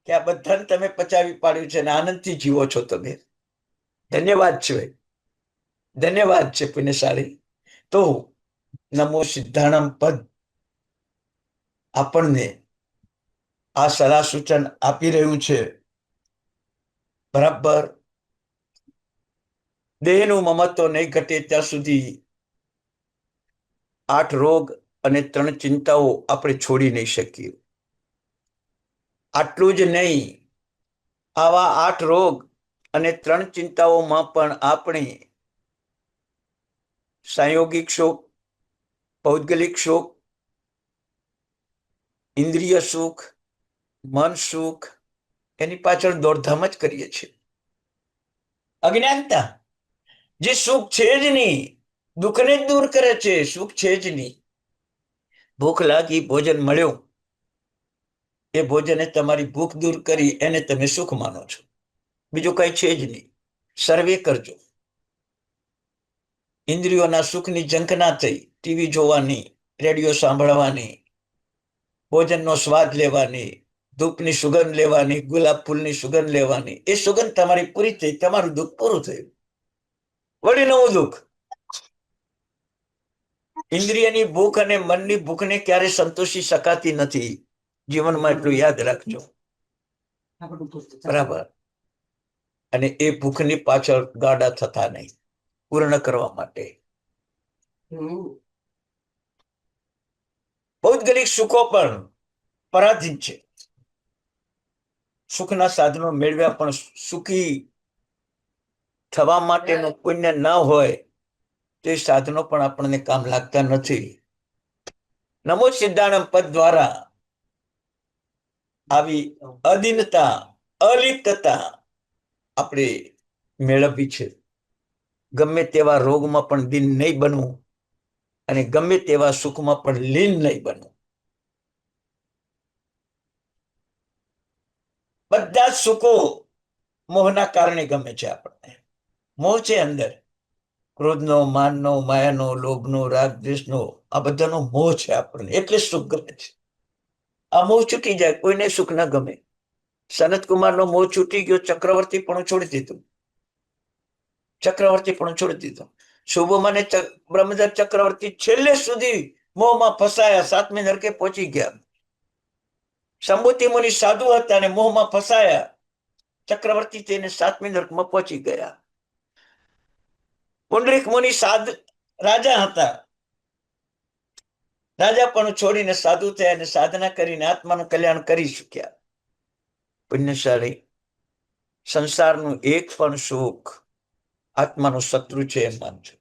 કે આ બધાને તમે પચાવી પાડ્યું છે અને આનંદથી જીવો છો તમે. ધન્યવાદ છે ભાઈ, ધન્યવાદ છે પુણ્યશાળી. તો નમો સિદ્ધાણમ પદ આપણને આ સલાહ સૂચન આપી રહ્યું છે. બરાબર દેહનું મમત્વ નહીં ઘટે ત્યાં સુધી 8 રોગ અને 3 ચિંતાઓ આપણે છોડી નહીં શકીએ. આટલું જ નહીં, આવા 8 રોગ અને 3 ચિંતાઓમાં પણ આપણે સંયોગિક સુખ, પૌદ્ગલિક સુખ, ઇન્દ્રિય સુખ, મન સુખ, એની પાછળ દોડધામ જ કરીએ છીએ. અજ્ઞાનતા જે સુખ છે જ નહીં, દુઃખને જ દૂર કરે છે, સુખ છે જ નહીં. ભૂખ લાગી, ભોજન મળ્યું, એ ભોજને તમારી ભૂખ દૂર કરી, એને તમે સુખ માનો છો. બીજું કઈ છે જ નહીં. સર્વે કરજો. ઇન્દ્રિયોના સુખની ઝંખના થઈ, ટીવી જોવાની, રેડિયો સાંભળવાની, ભોજનનો સ્વાદ લેવાની, ધૂપની સુગંધ લેવાની, ગુલાબ ફૂલની સુગંધ લેવાની, એ સુગંધ તમારી પૂરી થઈ, તમારું દુઃખ પૂરું થયું. વળી નવું દુઃખ. ઇન્દ્રિયની ભૂખ અને મનની ભૂખને ક્યારે સંતોષી શકાતી નથી. જીવનમાં એટલું યાદ રાખજો. બરાબર. અને એ ભૂખની પાછળ ગાડા થતા નહીં. પૂર્ણ કરવા માટે પૌદ્ગલિક સુખો પણ પરાધીન છે. સુખના સાધનો મેળવ્યા પણ સુખી થવા માટેનું પુણ્ય ન હોય તે સાધનો પણ આપણને કામ લાગતા નથી. નમો સિદ્ધાણમ પદ દ્વારા આવી અદીનતા, અલિપ્તતા આપણે મેળવવી છે. ગમે તેવા રોગમાં પણ દીન નહીં બનવું અને ગમે તેવા સુખમાં પણ લીન નહીં બનવું. બધા જ સુખો મોહના કારણે ગમે છે આપણને. મોહ છે અંદર, ક્રોધનો, માનનો, માયાનો, લોભનો, રાગ દ્વેષનો, આ બધાનો મોહ છે આપણને, એટલે સુખ ગમે છે. આ મોહ છૂટી જાય, કોઈને સુખ ન ગમે. સનત કુમારનો મોહ છૂટી ગયો, ચક્રવર્તી પણ છોડી દીધું. ચક્રવર્તી પણ છોડી દીધું. શુભમાને બ્રહ્મદત્ત ચક્રવર્તી છેલ્લે સુધી મોહમાં ફસાયા, 7મે નરકે પહોંચી ગયા. સંબુતિ મુનિ સાધુ હતા અને મોહમાં ફસાયા. ચક્રવર્તી તેને 7મે નરકમાં પહોંચી ગયા. પુંડરીક મુનિ રાજા હતા. રાજા પણ છોડીને સાધુ થયા અને સાધના કરીને આત્માનું કલ્યાણ કરી શક્યા. પુણ્યશાળી સંસારનું એક પણ સુખ આત્માનો શત્રુ છે એમ માનજો.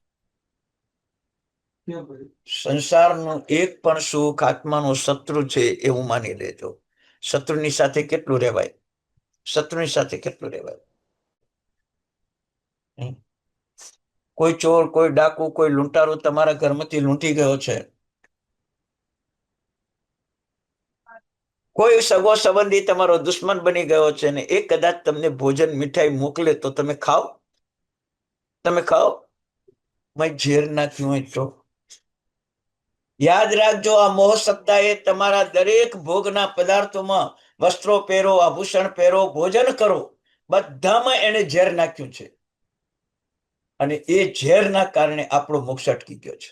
સંસારનું એક પણ સુખ આત્માનો શત્રુ છે એવું માની લેજો. શત્રુની સાથે કેટલું રહેવાય? શત્રુની સાથે કેટલું રહેવાય? કોઈ ચોર, કોઈ ડાકુ, કોઈ લૂંટારો તમારા ઘરમાંથી લૂંટી ગયો છે, કોઈ સગો સંબંધી તમારો દુશ્મન બની ગયો છે ને એ કદાચ તમને ભોજન મીઠાઈ મોકલે તો તમે ખાઓ? તમે ખાઓ? મેં ઝેર નાખ્યું હોય તો યાદ રાખજો, આ મોહ સત્તા એ તમારા દરેક ભોગના પદાર્થોમાં, વસ્ત્રો પહેરો, આભૂષણ પહેરો, ભોજન કરો, બધામાં એને ઝેર નાખ્યું છે. અને એ ઝેરના કારણે આપણો મોક્ષ અટકી ગયો છે.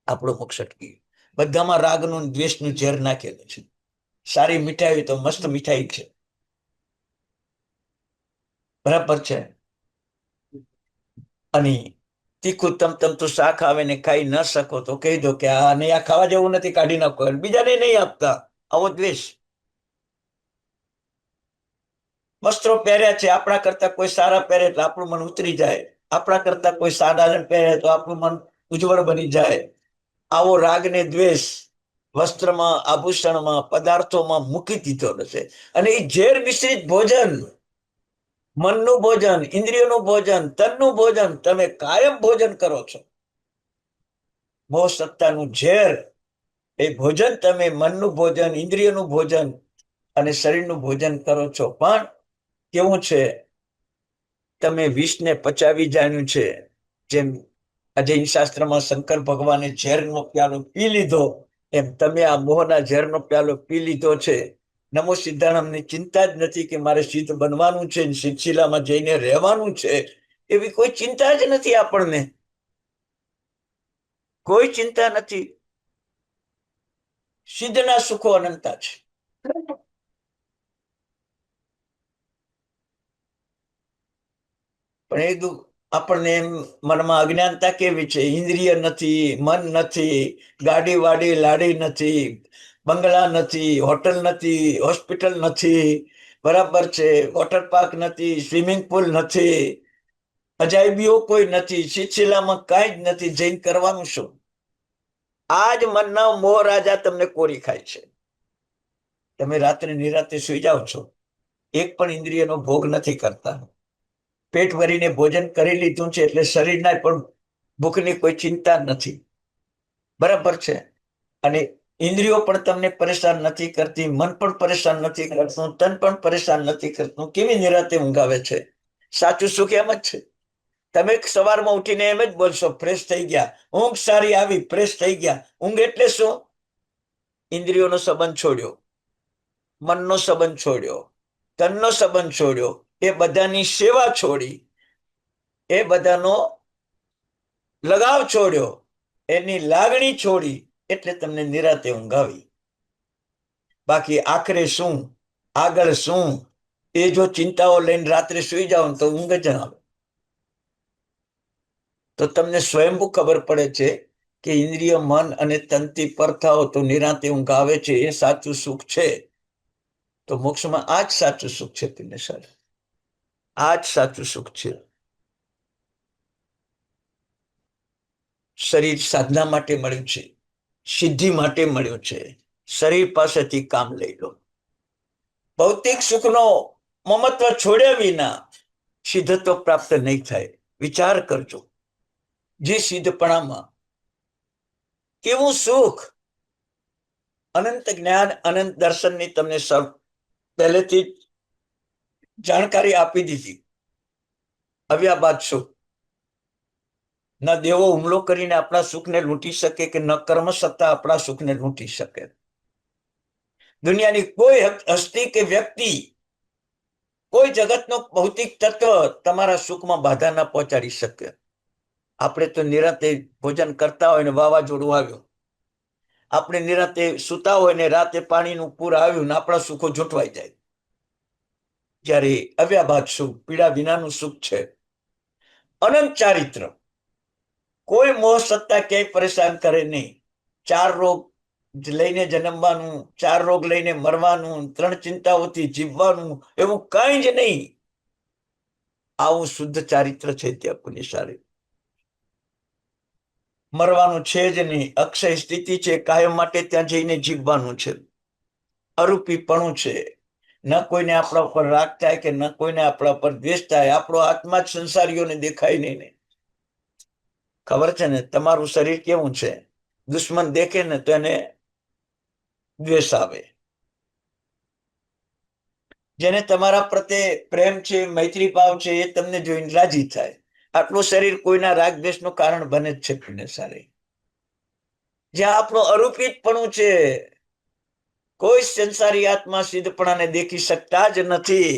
આપણો મોક્ષ અટકી ગયો. બધામાં રાગનું દ્વેષનું ઝેર નાખેલું છે. સારી મીઠાઈ તો મસ્ત મીઠાઈ છે, બરાબર છે. અને તીખું તમતું શાક આવે ને ખાઈ ન શકો તો કહી દો કે આ નહીં, આ ખાવા જેવું નથી, કાઢી નાખો. બીજાને નહીં આપતા, આવો દ્વેષ. વસ્ત્રો પહેર્યા છે, આપણા કરતા કોઈ સારા પહેરે તો આપણું મન ઉતરી જાય, આપણા કરતા કોઈ સાદા પહેરે તો આપણું મન ઉજ્જવળ બની જાય. આવો રાગ ને દ્વેષ વસ્ત્રમાં, આભૂષણમાં, પદાર્થોમાં મૂકી દીધો છે. અને એ ઝેર મિશ્રિત ભોજન, મનનું ભોજન, ઇન્દ્રિયોનું ભોજન, તનનું ભોજન, તમે કાયમ ભોજન કરો છો. મોહ સત્તાનું ઝેર એ ભોજન, તમે મનનું ભોજન, ઇન્દ્રિયોનું ભોજન અને શરીરનું ભોજન કરો છો. પણ કેવું છે, તમે વિષને પચાવી જાણ્યું છે. જેમ અજય શાસ્ત્રમાં શંકર ભગવાને ઝેરનો પ્યાલો પી લીધો, એમ તમે આ મોહના ઝેરનો પ્યાલો પી લીધો છે. નમો સિદ્ધારામની ચિંતા જ નથી કે મારે સિદ્ધ બનવાનું છે, સિદ્ધશિલામાં જઈને રહેવાનું છે, એવી કોઈ ચિંતા જ નથી આપણને. કોઈ ચિંતા નથી. સિદ્ધના સુખો અનંતા છે. પણ એ આપણને એમ મનમાં અજ્ઞાનતા કેવી છે, ઇન્દ્રિય નથી, મન નથી, ગાડી વાડી લાડી નથી, બંગલા નથી, હોટલ નથી, હોસ્પિટલ નથી, બરાબર છે, વોટર પાર્ક નથી, સ્વિમિંગ પુલ નથી, અજાયબીઓ કોઈ નથી, સિલસિલામાં કાંઈ જ નથી. જઈને કરવાનું શું? આજ મનના મોહ રાજા તમને કોરી ખાય છે. તમે રાત્રે નિરાતે સુઈ જાઓ છો, એક પણ ઇન્દ્રિયનો ભોગ નથી કરતા. પેટ ભરીને ભોજન કરી લીધું છે એટલે શરીરના પણ ભૂખની કોઈ ચિંતા નથી, બરાબર છે. અને ઇન્દ્રિયો પણ તમને પરેશાન નથી કરતી, મન પણ પરેશાન નથી કરતું, તન પણ પરેશાન નથી કરતું. કેવી નિરાતે ઊંઘ આવે છે. સાચું સુખ એમ જ છે. તમે સવારમાં ઉઠીને એમ જ બોલશો, ફ્રેશ થઈ ગયા, ઊંઘ સારી આવી, ફ્રેશ થઈ ગયા. ઊંઘ એટલે શું? ઇન્દ્રિયોનો સંબંધ છોડ્યો, મનનો સંબંધ છોડ્યો, તનનો સંબંધ છોડ્યો, એ બધાની સેવા છોડી, એ બધાનો લગાવ છોડ્યો, એની લાગણી છોડી, એટલે તમને નિરાતે ઊંઘ આવી. બાકી આખરે શું, આગળ શું, એ જો ચિંતાઓ લઈને રાત્રે સુઈ જાઓ તો ઊંઘ જ આવે. તો તમને સ્વયંભૂ ખબર પડે છે કે ઇન્દ્રિય, મન અને તનથી પર થાઓ તો નિરાતે ઊંઘ આવે છે. એ સાચું સુખ છે. તો મોક્ષમાં આ જ સાચું સુખ છે. તમને સર, આ જ સાચું સુખ છે. શરીર સાધના માટે મળ્યું છે, સિદ્ધિ માટે મળ્યું છે. શરીર પાસેથી કામ લઈ લો. ભૌતિક સુખનો મમત્વ છોડ્યા વિના સિદ્ધત્વ પ્રાપ્ત નહીં થાય. વિચાર કરજો, જે સિદ્ધપણામાં કેવું સુખ, અનંત જ્ઞાન, અનંત દર્શનની તમને પહેલેથી જાણકારી આપી દીધી. આવ્યા બાદ સુખ. ન દેવો હુમલો કરીને આપણા સુખને લૂંટી શકે, કે ન કર્મ સત્તા આપણા સુખને લૂંટી શકે. દુનિયાની કોઈ હસ્તી કે વ્યક્તિ, કોઈ જગતનો ભૌતિક તત્વ તમારા સુખમાં બાધા ના પહોંચાડી શકે. આપણે તો નિરાતે ભોજન કરતા હોય ને વાવાઝોડું આવ્યું, આપણે નિરાતે સુતા હોય ને રાતે પાણીનું પૂર આવ્યું ને આપણા સુખો જૂટવાઈ જાય. જ્યારે આવ્યા બાદ સુખ, પીડા વિનાનું સુખ છે. અનંત ચારિત્ર. કોઈ મોહ સત્તા ક્યાંય પરેશાન કરે નહીં. 4 રોગ લઈને જન્મવાનું, 4 રોગ લઈને મરવાનું, 3 ચિંતાઓથી જીવવાનું, એવું કઈ જ નહીં. આવું શુદ્ધ ચારિત્ર છે ત્યાં પુણ્યશાળી. મરવાનું છે જ નહીં, અક્ષય સ્થિતિ છે. કાયમ માટે ત્યાં જઈને જીવવાનું છે. અરૂપીપણું છે. ન કોઈને આપણા ઉપર રાગ થાય કે ન કોઈને આપણા ઉપર દ્વેષ થાય. આપણો આત્મા જ સંસારીઓને દેખાય નહીં. ખબર છે ને તમારું શરીર કેવું છે? દુશ્મન દેખે ને તો એને દ્વેષ આવે. જેને તમારા પ્રત્યે પ્રેમ છે, મૈત્રી ભાવ છે, એ તમને જોઈને રાજી થાય. આટલું શરીર કોઈના રાગ દ્વેષનું કારણ બને જ છે પુણ્યશાળી. જ્યાં આપણું અરૂપિતપણું છે, કોઈ સંસારી આત્મા સિદ્ધપણાને દેખી શકતા જ નથી.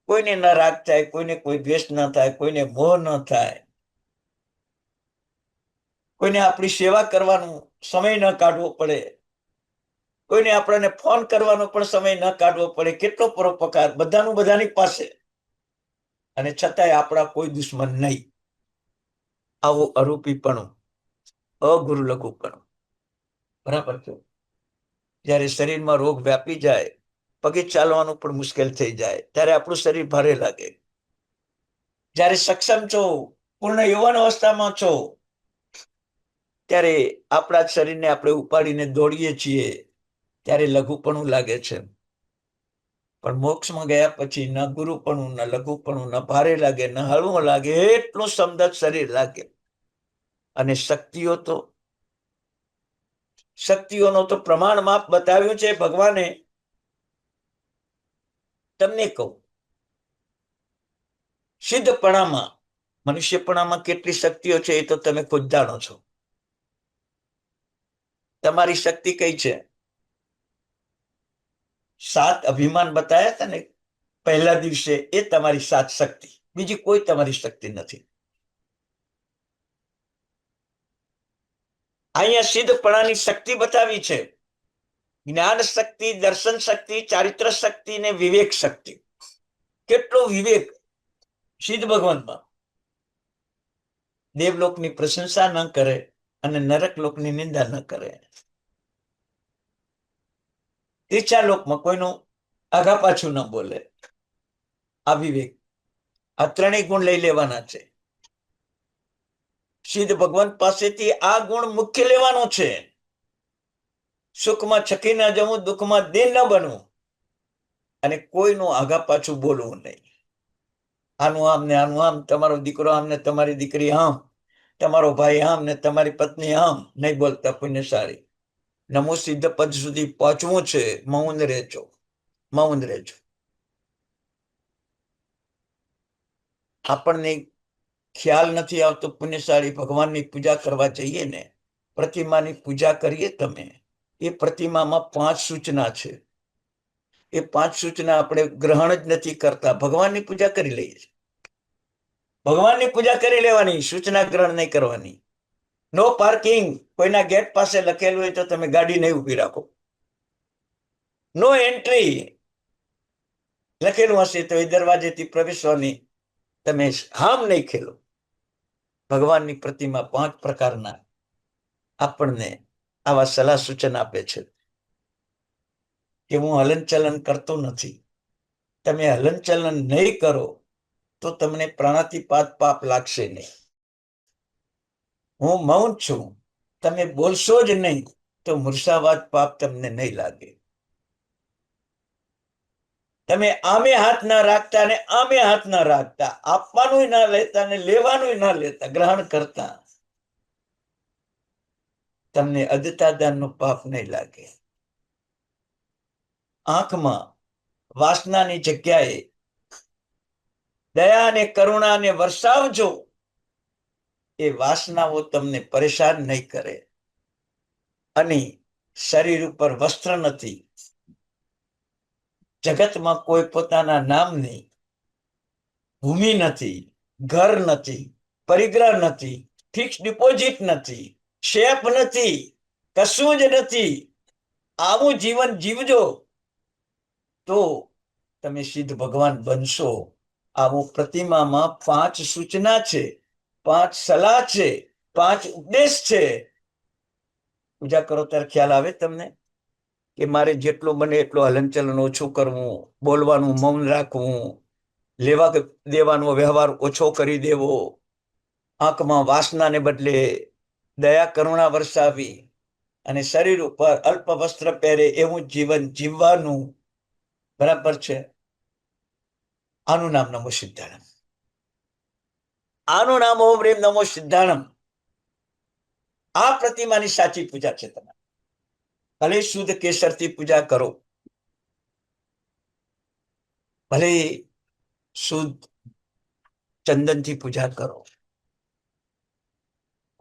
કોઈને ન રાગ થાય, કોઈને કોઈ દ્વેષ ન થાય, કોઈને મોહ ન થાય, કોઈને આપણી સેવા કરવાનો સમય ન કાઢવો પડે, કોઈને આપણને ફોન કરવાનો પણ સમય ન કાઢવો પડે. કેટલો પરોપકાર, બધાનું બધાની પાસે, અને છતાંય આપણા કોઈ દુશ્મન નહીં. આવું અરૂપીપણું, અગુરુ લઘુપણું. બરાબર છે. જ્યારે શરીરમાં રોગ વ્યાપી જાય, પગે ચાલવાનું પણ મુશ્કેલ થઈ જાય, ત્યારે આપણું શરીર ભારે લાગે. જ્યારે સક્ષમ છો, પૂર્ણ યુવાન અવસ્થામાં છો, ત્યારે આપણા શરીરને આપણે ઉપાડીને દોડીએ છીએ, ત્યારે લઘુપણું લાગે છે. પણ મોક્ષમાં ગયા પછી ન ગુરુપણું, ન લઘુપણું, ન ભારે લાગે, ન હળવું લાગે, એટલું સમદત શરીર લાગે. અને શક્તિઓનો તો પ્રમાણ માપ બતાવ્યું છે ભગવાને. તમને કહું, સિદ્ધપણામાં, મનુષ્યપણામાં કેટલી શક્તિઓ છે એ તો તમે ખુદ જાણો છો. તમારી શક્તિ કઈ છે? 7 અભિમાન બતાવ્યા હતા ને પહેલા દિવસે, એ તમારી 7 શક્તિ. બીજી કોઈ તમારી શક્તિ નથી. અહીંયા સિદ્ધપણાની શક્તિ બતાવી છે. જ્ઞાન શક્તિ, દર્શન શક્તિ, ચારિત્ર શક્તિ ને વિવેક શક્તિ. કેટલો વિવેક સિદ્ધ ભગવાનમાં. દેવલોકની પ્રશંસા ન કરે અને નરક લોકની નિંદા ન કરે. ત્રીજા લોકમાં કોઈનું આગા પાછું ન બોલે. આ વિવેક. આ ત્રણેય ગુણ લઈ લેવાના છે. સિદ્ધ ભગવાન પાસેથી આ ગુણ મુખ્ય લેવાનો છે. સુખમાં છકી ન જવું, દુઃખમાં દીન ન બનવું, અને કોઈનું આગા પાછું બોલવું નહીં. આનું આમ ને આનું આમ, તમારો દીકરો આમ ને તમારી દીકરી આમ, તમારો ભાઈ આમ ને તમારી પત્ની આમ નહીં બોલતા પુણ્યશાળી. નમો સિદ્ધ પદ સુધી પહોંચવું છે, મૌન રહેજો, મૌન રહેજો. આપણને ખ્યાલ નથી આવતો પુણ્યશાળી, ભગવાનની પૂજા કરવા જઈએ ને, પ્રતિમાની પૂજા કરીએ તમે, એ પ્રતિમામાં 5 સૂચના છે. એ 5 સૂચના આપણે ગ્રહણ જ નથી કરતા. ભગવાનની પૂજા કરી લઈએ છીએ. ભગવાનની પૂજા કરી લેવાની, સૂચના ગ્રહણ નહીં કરવાની. નો પાર્કિંગ, કોઈના ગેટ પાસે લખેલું હોય તો તમે ગાડી નહીં ઉભી રાખો. નો એન્ટ્રી લખેલું હશે તો એ દરવાજેથી પ્રવેશવાની તમે હામ નહીં ખેલો. ભગવાનની પ્રતિમા 5 પ્રકારના આપણને આવા સલાહ સૂચન આપે છે કે હું હલનચલન કરતો નથી. તમે હલનચલન નહીં કરો તો તમને પ્રાણાતિપાત પાપ લાગશે નહીં. હું મૌન છું, તમે બોલશો જ નહીં તો મૂર્છાવાદ પાપ તમને નહીં લાગે. તમે આમે હાથ ના રાખતા ને આમે હાથ ના રાખતા, આપવાનું ના લેતા ને લેવાનું ના લેતા, ગ્રહણ કરતા, તમને અદતાદાનનું પાપ નહીં લાગે. આંખમાં વાસનાની જગ્યાએ દયા અને કરુણાને વરસાવજો. એ વાસનાઓ તમને પરેશાન નહીં કરે. અને શરીર ઉપર વસ્ત્ર નથી, જગતમાં કોઈ પોતાના નામની ભૂમિ નથી, ઘર નથી, પરિગ્રહ નથી, ફિક્સ ડિપોઝિટ નથી, શેપ નથી, કશું જ નથી. આવું જીવન જીવજો તો તમે સિદ્ધ ભગવાન બનશો. આવું પ્રતિમામાં 5 સૂચના છે, 5 સલાહ છે, 5 ઉપદેશ છે. પૂજા કરો ત્યારે ખ્યાલ આવે તમને કે મારે જેટલું બને એટલું હલનચલન ઓછું કરવું, બોલવાનું મૌન રાખવું, લેવા દેવાનો વ્યવહાર ઓછો કરી દેવો, આંખમાં વાસનાને બદલે દયા કરુણા વરસાવી, અને શરીર ઉપર અલ્પ વસ્ત્ર પહેરે એવું જીવન જીવવાનું. બરાબર છે. આનું નામ નમો સિદ્ધાણમ. આનું નામ ઓમ રેમ નમો સિદ્ધાણમ. આ પ્રતિમાની સાચી પૂજા છે. તમારે ભલે શુદ્ધ કેસરથી પૂજા કરો, ભલે શુદ્ધ ચંદનથી પૂજા કરો,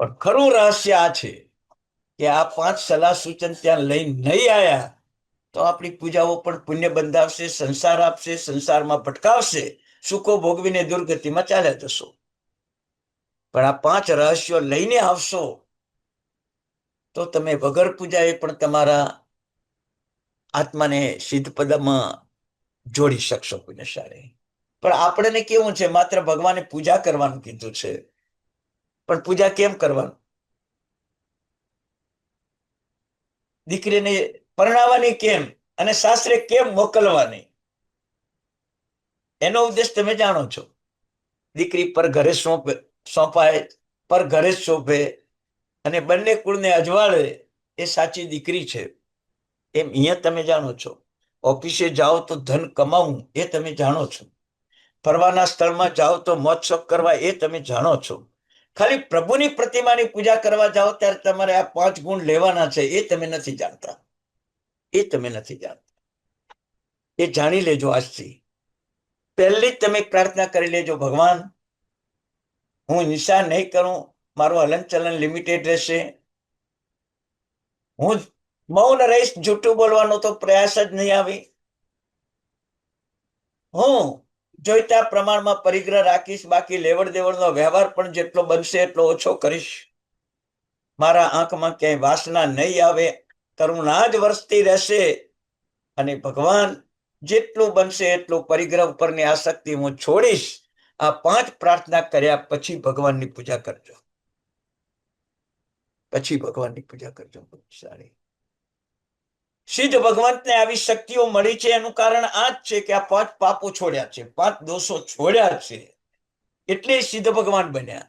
પણ ખરું રહસ્ય આ છે કે આ 5 સલાહ સૂચન ત્યાં લઈ નહીં આયા તો આપણી પૂજાઓ પણ પુણ્ય બંધાવશે, સંસાર આપશે, સંસારમાં ભટકાવશે, સુખો ભોગવીને દુર્ગતિમાં ચાલ્યા જશો. પણ આ 5 રહસ્યો લઈને આવશો તો તમે વગર પૂજાએ પણ તમારા આત્માને સિદ્ધ પદમાં જોડી શકશો પુણ્યશાળી. પણ આપણને કેવું છે, માત્ર ભગવાને પૂજા કરવાનું કીધું છે, પણ પૂજા કેમ કરવાનું? દીકરીને પરણાવવાની કેમ અને સાસરે કેમ મોકલવાની, એનો ઉદ્દેશ તમે જાણો છો. દીકરી પર ઘરે સોંપાય, પર ઘરે જ શોભે અને બંને કુળને અજવાળે એ સાચી દીકરી છે, એમ અહીંયા તમે જાણો છો. ઓફિસે જાઓ તો ધન કમાવું એ તમે જાણો છો. ફરવાના સ્થળમાં જાઓ તો મોજ શોખ કરવા એ તમે જાણો છો. ખાલી પ્રભુની પ્રતિમાની પૂજા કરવા જાઓ ત્યારે તમારે આ 5 ગુણ લેવાના છે, એ તમે નથી જાણતા. એ તમે નથી જાણતા. એ જાણી લેજો આજથી. પહેલી જ તમે પ્રાર્થના કરી લેજો, ભગવાન હું હિંસા નહીં કરું, મારું હલનચલન લિમિટેડ રહેશે, હું મૌન રહીશ, જૂઠું બોલવાનો તો પ્રયાસ જ નહીં આવે, હું જોઈતા પ્રમાણમાં પરિગ્રહ રાખીશ, બાકી લેવડ દેવડનો વ્યવહાર પણ જેટલો બનશે એટલો ઓછો કરીશ, મારા આંખમાં ક્યાંય વાસના નહીં આવે, કરુણા જ વરસતી રહેશે, અને ભગવાન જેટલું બનશે એટલું પરિગ્રહ ઉપરની આસક્તિ હું છોડીશ. આ 5 પ્રાર્થના કર્યા પછી ભગવાનની પૂજા કરજો. પછી ભગવાનની પૂજા કરજો. સિદ્ધ ભગવંતને આવી શક્તિઓ મળી છે, એનું કારણ આ જ છે કે આ 5 પાપો છોડ્યા છે, 5 દોષો છોડ્યા છે, એટલે સિદ્ધ ભગવાન બન્યા.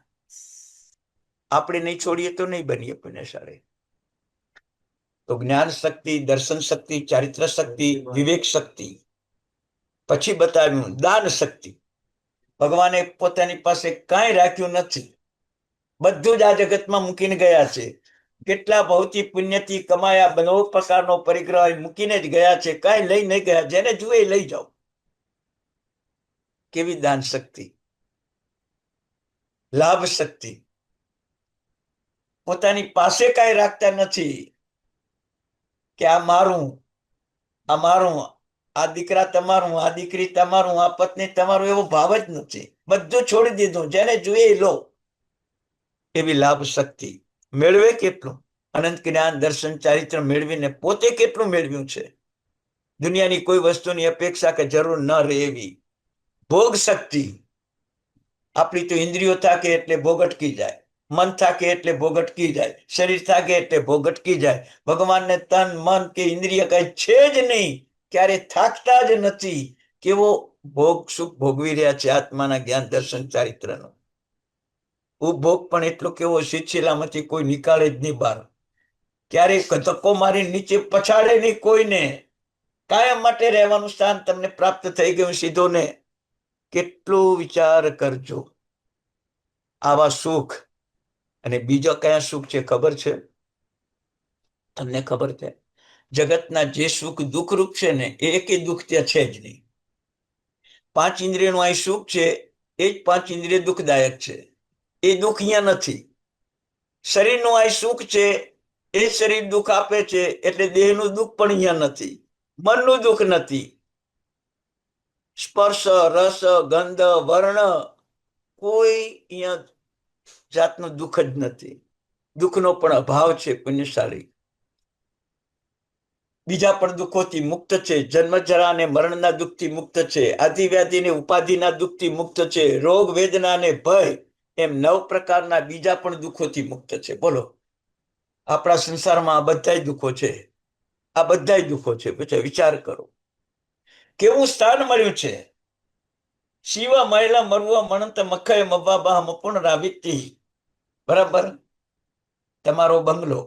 આપણે નહીં છોડીએ તો નહીં બનીએ પુણ્યશાળી. તો જ્ઞાન શક્તિ, દર્શન શક્તિ, ચારિત્ર શક્તિ, વિવેક શક્તિ, પછી બતાવ્યું દાન શક્તિ. ભગવાને પોતાની પાસે કાંઈ રાખ્યું નથી, બધું જ આ જગતમાં મૂકીને ગયા છે. કેટલા ભૌતિક પુણ્યથી કમાયા બનો પ્રકારનો પરિગ્રહ મૂકીને જ ગયા છે, કાંઈ લઈ નહીં ગયા. જેને જુએ લઈ જાઓ. કેવી દાન શક્તિ, લાભ શક્તિ. પોતાની પાસે કાંઈ રાખતા નથી કે આ મારું, આ મારું, આ દીકરા તમારું, આ દીકરી તમારું, આ પત્ની તમારું, એવો ભાવ જ નથી. બધું છોડી દીધું, જેને જોઈએ લો. એવી લાભ શક્તિ. મેળવે કેટલું? અનંત જ્ઞાન, દર્શન, ચારિત્ર મેળવીને પોતે કેટલું મેળવ્યું છે. દુનિયાની કોઈ વસ્તુની અપેક્ષા કે જરૂર ન રહે એવી ભોગ શક્તિ. આપણી તો ઇન્દ્રિયો થાકે એટલે ભોગ અટકી જાય, મન થાકે એટલે ભોગ અટકી જાય, શરીર થાકે એટલે ભોગ અટકી જાય. ભગવાનને તન, મન કે ઇન્દ્રિય કઈ છે જ નહીં, ક્યારે થાકતા જ નથી. કેવો ભોગ સુખ ભોગવી રહ્યા છે આત્માના જ્ઞાન, દર્શન, ચારિત્રનો. ઉપભોગ પણ એટલો કેવો, શીતશીલામાંથી કોઈ નીકાળે જ નહીં બહાર, ક્યારેય ધક્કો મારી નીચે પછાડે નહીં કોઈને. કાયમ માટે રહેવાનું સ્થાન તમને પ્રાપ્ત થઈ ગયું સીધો ને. કેટલો વિચાર કરજો. આવા સુખ અને બીજા કયા સુખ છે ખબર છે તમને? ખબર છે જગતના જે સુખ દુઃખરૂપ છે ને, એ એકેય દુઃખ ત્યાં છે જ નહીં. 5 ઇન્દ્રિયનું આ સુખ છે, એ જ 5 ઇન્દ્રિય દુઃખદાયક છે. એ દુઃખ અહીંયા નથી. શરીરનું આ સુખ છે, એ શરીર દુઃખ આપે છે, એટલે દેહનું દુઃખ પણ અહીંયા નથી. મનનું દુઃખ નથી. સ્પર્શ, રસ, ગંધ, વર્ણ, કોઈ અહીંયા જાતનું દુઃખ જ નથી. દુઃખનો પણ અભાવ છે પુણ્યશાળી. બીજા પણ દુઃખોથી મુક્ત છે. જન્મ, જરા અને મરણના દુઃખથી મુક્ત છે. આદિ વ્યાધિ ને ઉપાધિના દુઃખથી મુક્ત છે. રોગ, વેદના અને ભય એમ 9 પ્રકારના બીજા પણ દુઃખોથી મુક્ત છે. બોલો, આપણા સંસારમાં આ બધા દુઃખો છે. આ બધા દુઃખો છે. પછી વિચાર કરો કેવું સ્થાન મળ્યું છે. શિવ મહિલા મરવા મણંત મખય મવા મપુનરાવિત્તિ. બરાબર, તમારો બંગલો,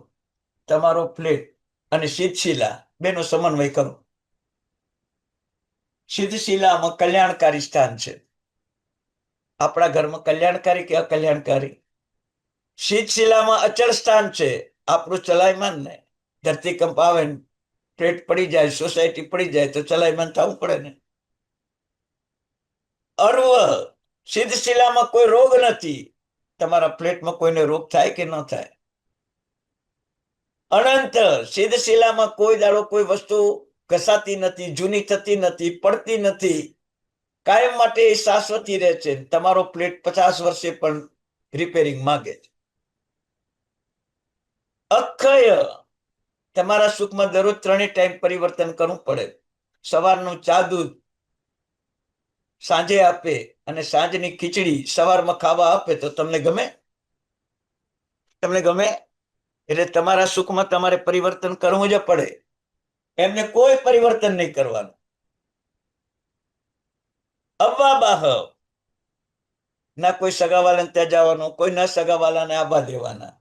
તમારો ફ્લેટ અને સિદ્ધશિલા બેનો સમન્વય કરો. સિદ્ધશિલામાં કલ્યાણકારી સ્થાન છે. આપણા ઘરમાં કલ્યાણકારી કે અકલ્યાણકારી? સિદ્ધશિલામાં અચળ સ્થાન છે, આપણું ચલાયમાન ને. ધરતીકંપ આવે ને પ્લેટ પડી જાય, સોસાયટી પડી જાય તો ચલાયમાન થવું પડે ને. અર્વ સિદ્ધશિલામાં કોઈ રોગ નથી. તમારા પ્લેટમાં કોઈને રોગ થાય કે ન થાય? અનંત સિદ્ધશિલામાં કોઈ દાડો કોઈ વસ્તુ ઘસાતી નથી, જૂની થતી નથી, પડતી નથી, કાયમ માટે શાશ્વતી રહે છે. તમારો પ્લેટ 50 વર્ષે પણ રિપેરિંગ માંગે છે. અક્ષય તમારા સુખમાં દરરોજ 3 ટાઈમ પરિવર્તન કરવું પડે. સવારનું ચા દૂધ સાંજે આપે અને સાંજની ખીચડી સવારમાં ખાવા આપે તો તમને ગમે? તમને ગમે? એટલે તમારા સુખમાં તમારે પરિવર્તન કરવું જ પડે. એમને કોઈ પરિવર્તન નહીં કરવાનું. અવ્વાબાહ ના કોઈ સગાવાલાને ત્યાં જવાનું, કોઈ ના સગાવાલાને આભા દેવાના,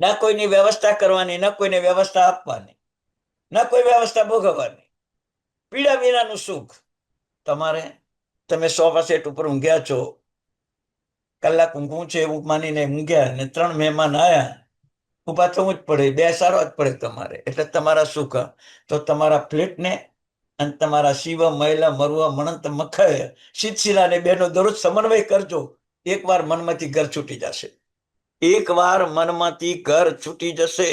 ના કોઈની વ્યવસ્થા કરવાની, ના કોઈને વ્યવસ્થા આપવાની, ના કોઈ વ્યવસ્થા ભોગવવાની. પીડા વિનાનું સુખ તમારે. તમે સોફા સેટ ઉપર ઊંઘ્યા છો, કલાક ઊંઘવું છે એવું માનીને ઊંઘ્યા ને 3 મહેમાન આવ્યા, ઉભા થવું જ પડે, બેસાડવા જ પડે તમારે. એટલે તમારા સુખ. તો તમારા ફ્લેટને અને તમારા શિવ મહિલા મરવા મણંત મખય શીતશિલાને બેનો દરરોજ સમન્વય કરજો. એકવાર મનમાંથી ઘર છૂટી જશે. એકવાર મનમાંથી ઘર છૂટી જશે.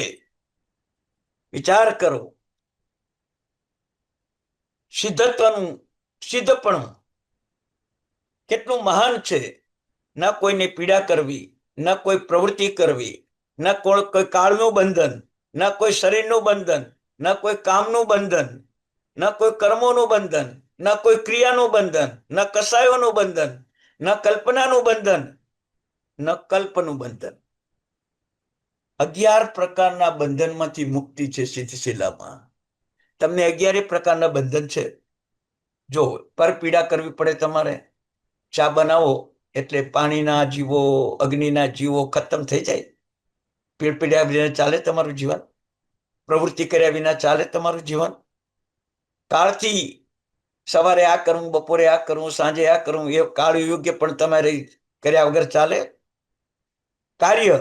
વિચાર કરો. સિદ્ધત્વનું સિદ્ધપણું કેટલું મહાન છે. ના કોઈને પીડા કરવી, ના કોઈ પ્રવૃત્તિ કરવી, ના કોઈ કાળનું બંધન, ના કોઈ શરીરનું બંધન, ના કોઈ કામનું બંધન, ના કોઈ કર્મોનું બંધન, ના કોઈ ક્રિયાનું બંધન, ના કસાયોનું બંધન, ના કલ્પનાનું બંધન, ન કલ્પનું બંધન. 11 પ્રકારના બંધનમાંથી મુક્તિ છે સિદ્ધશિલામાં. તમને 11 પ્રકારના બંધન છે. જો પર પીડા કરવી પડે તમારે. ચા બનાવો એટલે પાણીના જીવો, અગ્નિના જીવો ખતમ થઈ જાય. પીડ્યા વિના ચાલે તમારું જીવન? પ્રવૃત્તિ કર્યા વિના ચાલે તમારું જીવન? કાળથી સવારે આ કરવું, બપોરે આ કરવું, સાંજે આ કરવું, એ કાળ યોગ્ય પણ તમારે કર્યા વગર ચાલે? કાર્ય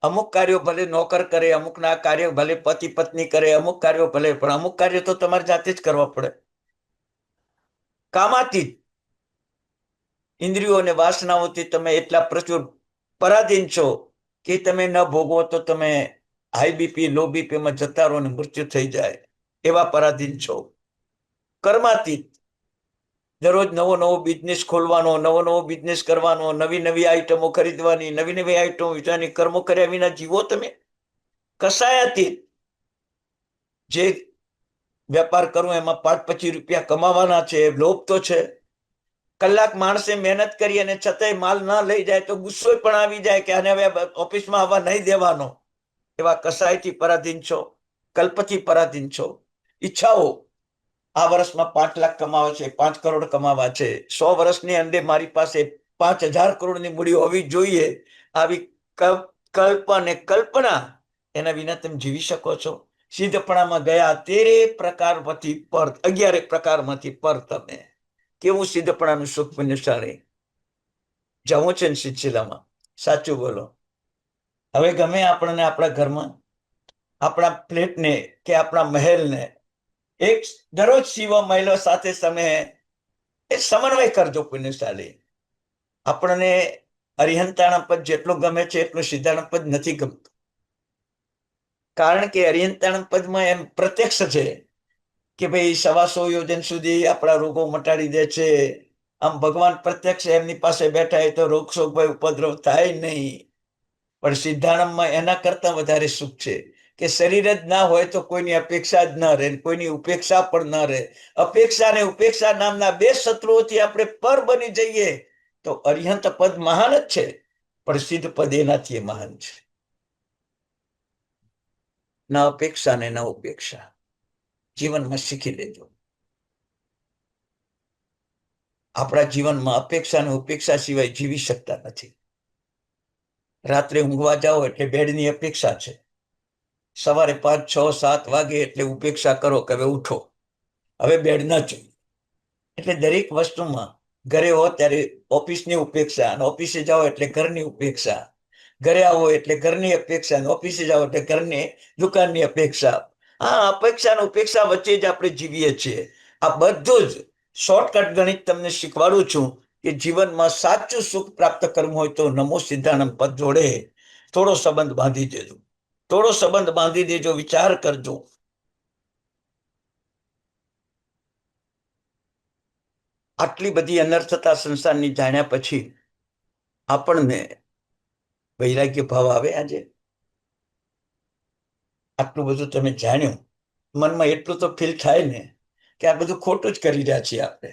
અમુક કાર્યો ભલે નોકર કરે, અમુકના કાર્ય ભલે પતિ પત્ની કરે, અમુક કાર્યો ભલે, પણ અમુક કાર્ય તો તમારે જાતે જ કરવા પડે. કામાતીત ઇન્દ્રિયો અને વાસનાઓથી તમે એટલા પ્રચુર પરાધીન છો કે તમે ન ભોગવો તો તમે હાઈ બીપી, લો બીપીમાં જતા રહો ને મૃત્યુ થઈ જાય, એવા પરાધીન છો. કર્માતીત દરરોજ નવો બિઝનેસ ખોલવાનો, નવો બિઝનેસ કરવાનો, નવી આઈટમો ખરીદવાની, નવી આઈટમો વેચવાની, કર્મો કર્યા વિના જીવો તમે. કસાયાતીત જે વેપાર કરવો એમાં 5-25 રૂપિયા કમાવાના છે, લોભ તો છે. કલાક માણસે મહેનત કરી અને છતાંય માલ ના લઈ જાય તો ગુસ્સો પણ આવી જાય કે આને હવે ઓફિસમાં આવવા નહીં દેવાનો. એવા કસાયથી પરાધીન છો, કલ્પથી પરાધીન છો. ઈચ્છાઓ આ વર્ષમાં 5 લાખ કમાવા છે, 5 કરોડ કમાવા છે, 100 વર્ષની અંદર મારી પાસે 5,000 કરોડની મૂડી હોવી જોઈએ, આવી કલ્પ અને કલ્પના, એના વિના તમે જીવી શકો છો? સિદ્ધપણામાં ગયા 13 પ્રકારમાંથી પર, 11 પ્રકારમાંથી પર તમે કેવું સિદ્ધપણાનું સુખ પુણ્યશાળી. જવું છે ને સિદ્ધશિલામાં? સાચું બોલો. હવે ગમે આપણને આપણા ઘરમાં, આપણા ફ્લેટને કે આપણા મહેલને એક દરરોજ શિવ મહિલા સાથે તમે એ સમન્વય કરજો પુણ્યશાળી. આપણને અરિહંતાણા પદ જેટલું ગમે છે એટલું સિદ્ધાણા પદ નથી ગમતું. કારણ કે અરિહંતાણા પદમાં એમ પ્રત્યક્ષ છે કે ભાઈ 125 યોજન સુધી આપણા રોગો મટાડી દે છે. આમ ભગવાન પ્રત્યક્ષ એમની પાસે બેઠા હોય તો રોગ શોક ભાઈ ઉપદ્રવ થાય નહીં. પણ સિદ્ધાણમાં એના કરતા વધારે સુખ છે કે શરીર જ ના હોય તો કોઈની અપેક્ષા જ ન રહે, કોઈની ઉપેક્ષા પણ ન રહે. અપેક્ષા અને ઉપેક્ષા નામના 2 શત્રુઓથી આપણે પર બની જઈએ તો અરિહંત પદ મહાન જ છે, પણ સિદ્ધ પદ એનાથી મહાન છે. ન અપેક્ષા ને ન ઉપેક્ષા જીવનમાં શીખી લેજો. આપણા જીવનમાં અપેક્ષા અને ઉપેક્ષા સિવાય જીવી શકતા નથી. રાત્રે ઊંઘવા જાઓ એટલે બેડની અપેક્ષા છે, સવારે 5, 6, 7 વાગે એટલે ઉપેક્ષા કરો કે હવે ઉઠો, હવે બેડ ના જોઈએ. એટલે દરેક વસ્તુમાં ઘરે હો ત્યારે ઓફિસની ઉપેક્ષા, અને ઓફિસે જાઓ એટલે ઘરની ઉપેક્ષા. ઘરે આવો એટલે ઘરની અપેક્ષા, ઓફિસે જાઓ એટલે ઘરની દુકાનની અપેક્ષા. આ અપેક્ષા ઉપેક્ષા વચ્ચે જ આપણે જીવીએ છીએ. આ બધું જ શોર્ટકટ ગણિત તમને શીખવાડું છું કે જીવનમાં સાચું સુખ પ્રાપ્ત કરવું હોય તો નમો સિદ્ધાનંદ પદ જોડે થોડો સંબંધ બાંધી દેજો, થોડો સંબંધ બાંધી દેજો. વિચાર કરજો, આટલી બધી અનર્થતા સંસારની જાણ્યા પછી આપણને વૈરાગ્ય ભાવ આવે. આજે આટલું બધું તમે જાણ્યું, મનમાં એટલું તો ફીલ થાય ને કે આ બધું ખોટું જ કરી રહ્યા છીએ, આપણે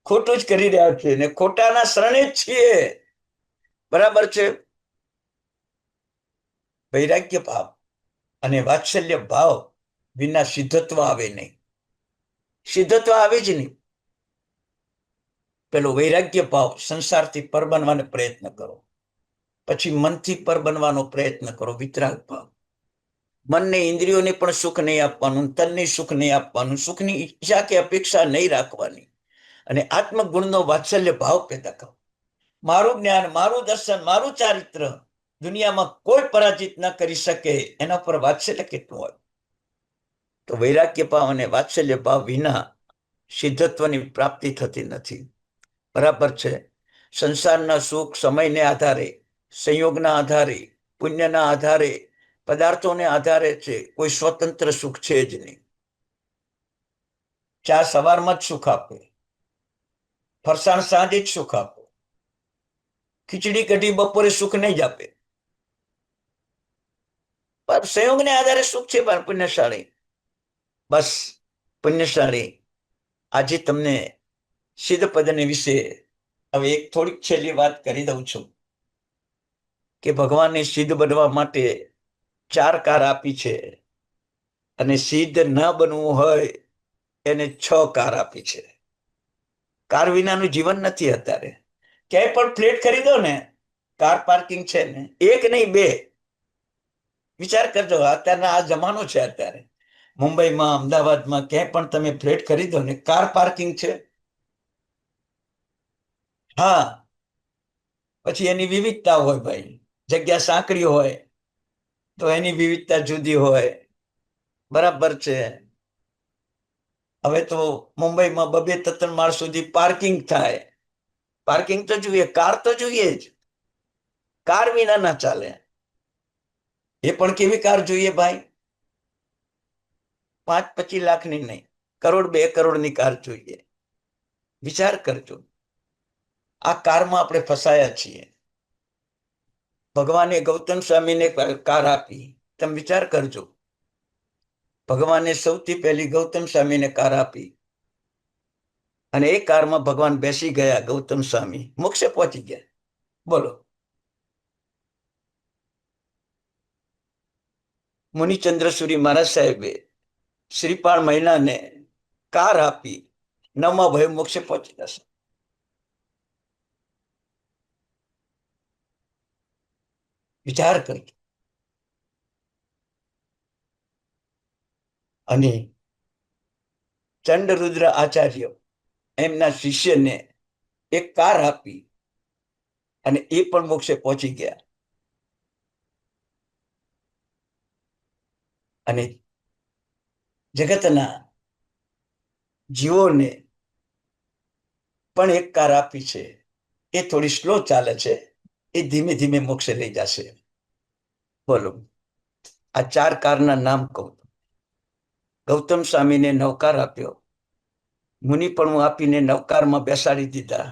ખોટું જ કરી રહ્યા છીએ ને ખોટાના શરણે જ છીએ. બરાબર છે. વૈરાગ્ય ભાવ અને વાત્સલ્ય ભાવ વિના સિદ્ધત્વ આવે નહીં, સિદ્ધત્વ આવે જ નહીં. પેલો વૈરાગ્ય ભાવ, સંસારથી પર બનવાનો પ્રયત્ન કરો, પછી મનથી પર બનવાનો પ્રયત્ન કરો. વિતરાગ ભાવ, મનને ઇન્દ્રિયોને પણ સુખ નહીં આપવાનું, તનને સુખ નહીં આપવાનું, સુખની ઈચ્છા કે અપેક્ષા નહીં રાખવાની, અને આત્મગુણનો વાત્સલ્ય ભાવ પેદા કરો. મારું જ્ઞાન, મારું દર્શન, મારું ચારિત્ર દુનિયામાં કોઈ પરાજિત ન કરી શકે, એના પર વાત્સલ્ય કેટલું હોય. તો વૈરાગ્ય ભાવ અને વાત્સલ્ય ભાવ વિના સિદ્ધત્વની પ્રાપ્તિ થતી નથી. બરાબર છે. સંસારના સુખ સમયને આધારે, સંયોગના આધારે, પુણ્યના આધારે, પદાર્થોને આધારે છે. કોઈ સ્વતંત્ર સુખ છે જ નહીં. ચા સવારમાં જ સુખ આપે, ફરસાણ સાંજે જ સુખ આપે, ખીચડી કઢી બપોરે સુખ નહીં જ આપે. પણ સંયોગને આધારે સુખ છે. પણ પુણ્યશાળી, બસ પુણ્યશાળી. આજે તમને સિદ્ધ પદને વિશે હવે એક થોડીક છેલ્લી વાત કરી દઉં છું કે ભગવાને સિદ્ધ બનવા માટે 4 કાર આપી છે, અને સિદ્ધ ન બનવું હોય એને 6 કાર આપી છે. કાર વિનાનું જીવન નથી. અત્યારે ક્યાંય પણ ફ્લેટ ખરીદો ને, કાર પાર્કિંગ છે ને, 1 નહીં 2. વિચાર કરજો, અત્યારના આ જમાનો છે. અત્યારે મુંબઈમાં, અમદાવાદમાં ક્યાંય પણ તમે ફ્લેટ ખરીદો ને, કાર પાર્કિંગ છે. હા, પછી એની વિવિધતા હોય ભાઈ. જગ્યા સાંકડી હોય તો એની વિવિધતા જુદી હોય. બરાબર છે. હવે તો મુંબઈમાં 2-3 માળ સુધી પાર્કિંગ થાય. પાર્કિંગ તો જોઈએ, કાર તો જોઈએ જ. કાર વિના ના ચાલે. એ પણ કેવી કાર જોઈએ ભાઈ? 5-25 લાખની નહીં, 1-2 કરોડની કાર જોઈએ. વિચાર કરજો, આ કારમાં આપણે ફસાયા છીએ. ભગવાને ગૌતમ સ્વામીને કાર આપી. તમે વિચાર કરજો, ભગવાને સૌથી પહેલી ગૌતમ સ્વામીને કાર આપી, અને એ કારમાં ભગવાન બેસી ગયા. ગૌતમ સ્વામી મોક્ષે પહોંચી ગયા. બોલો, મુનિચંદ્ર સુરી મહારાજ સાહેબે શ્રીપાળ મહિલાને કાર આપી. 9મા ભય મોક્ષે પહોંચી જશે. વિચાર કરજો. અને ચંડરુદ્ર આચાર્ય એમના શિષ્યને એક કાર આપી, અને એ પણ મોક્ષે પહોંચી ગયા. અને જગતના જીવોને પણ એક કાર આપી છે. એ થોડી સ્લો ચાલે છે, એ ધીમે ધીમે મોક્ષે લઈ જશે. બોલો, આ 4 કારના નામ કહું. ગૌતમ સ્વામીને નવકાર આપ્યો, મુનિપણું આપીને નવકારમાં બેસાડી દીધા.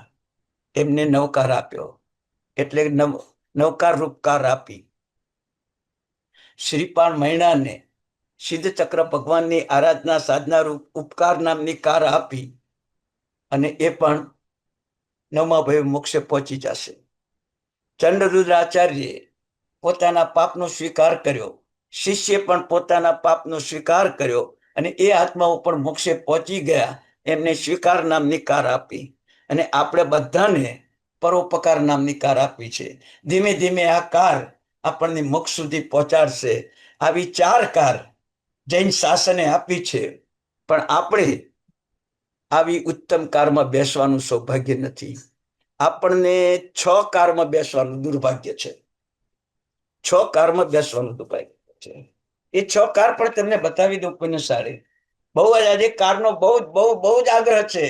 એમને નવકાર આપ્યો એટલે નવકાર રૂપ કાર આપી. શ્રીપાળ મહિણાને સિદ્ધ ચક્ર ભગવાનની આરાધના સાધના રૂપ ઉપકાર નામની કાર આપી, અને એ પણ 9મા ભય મોક્ષે પહોંચી જશે. ચંડરુદ્ર આચાર્યે પોતાના પાપનો સ્વીકાર કર્યો, શિષ્ય પણ પોતાના પાપનો સ્વીકાર કર્યો, અને એ આત્માઓ પણ મોક્ષે પહોંચી ગયા. એમને સ્વીકાર નામની કાર આપી, અને આપણે બધાને પરોપકાર નામની કાર આપી છે. ધીમે ધીમે આ કાર આપણને મોક્ષ સુધી પહોંચાડશે. આવી 4 કાર જૈન શાસને આપી છે, પણ આપણે આવી ઉત્તમ કારમાં બેસવાનું સૌભાગ્ય નથી. આપણને 6 કારમાં બેસવાનું દુર્ભાગ્ય છે. છ કારમાં બેસવાનું દુભાઈ છે. એ છ કાર પણ તમને બતાવી દઉં પુણ્યશાળી. બહુ જ આજે કારનો બહુ બહુ બહુ જ આગ્રહ છે,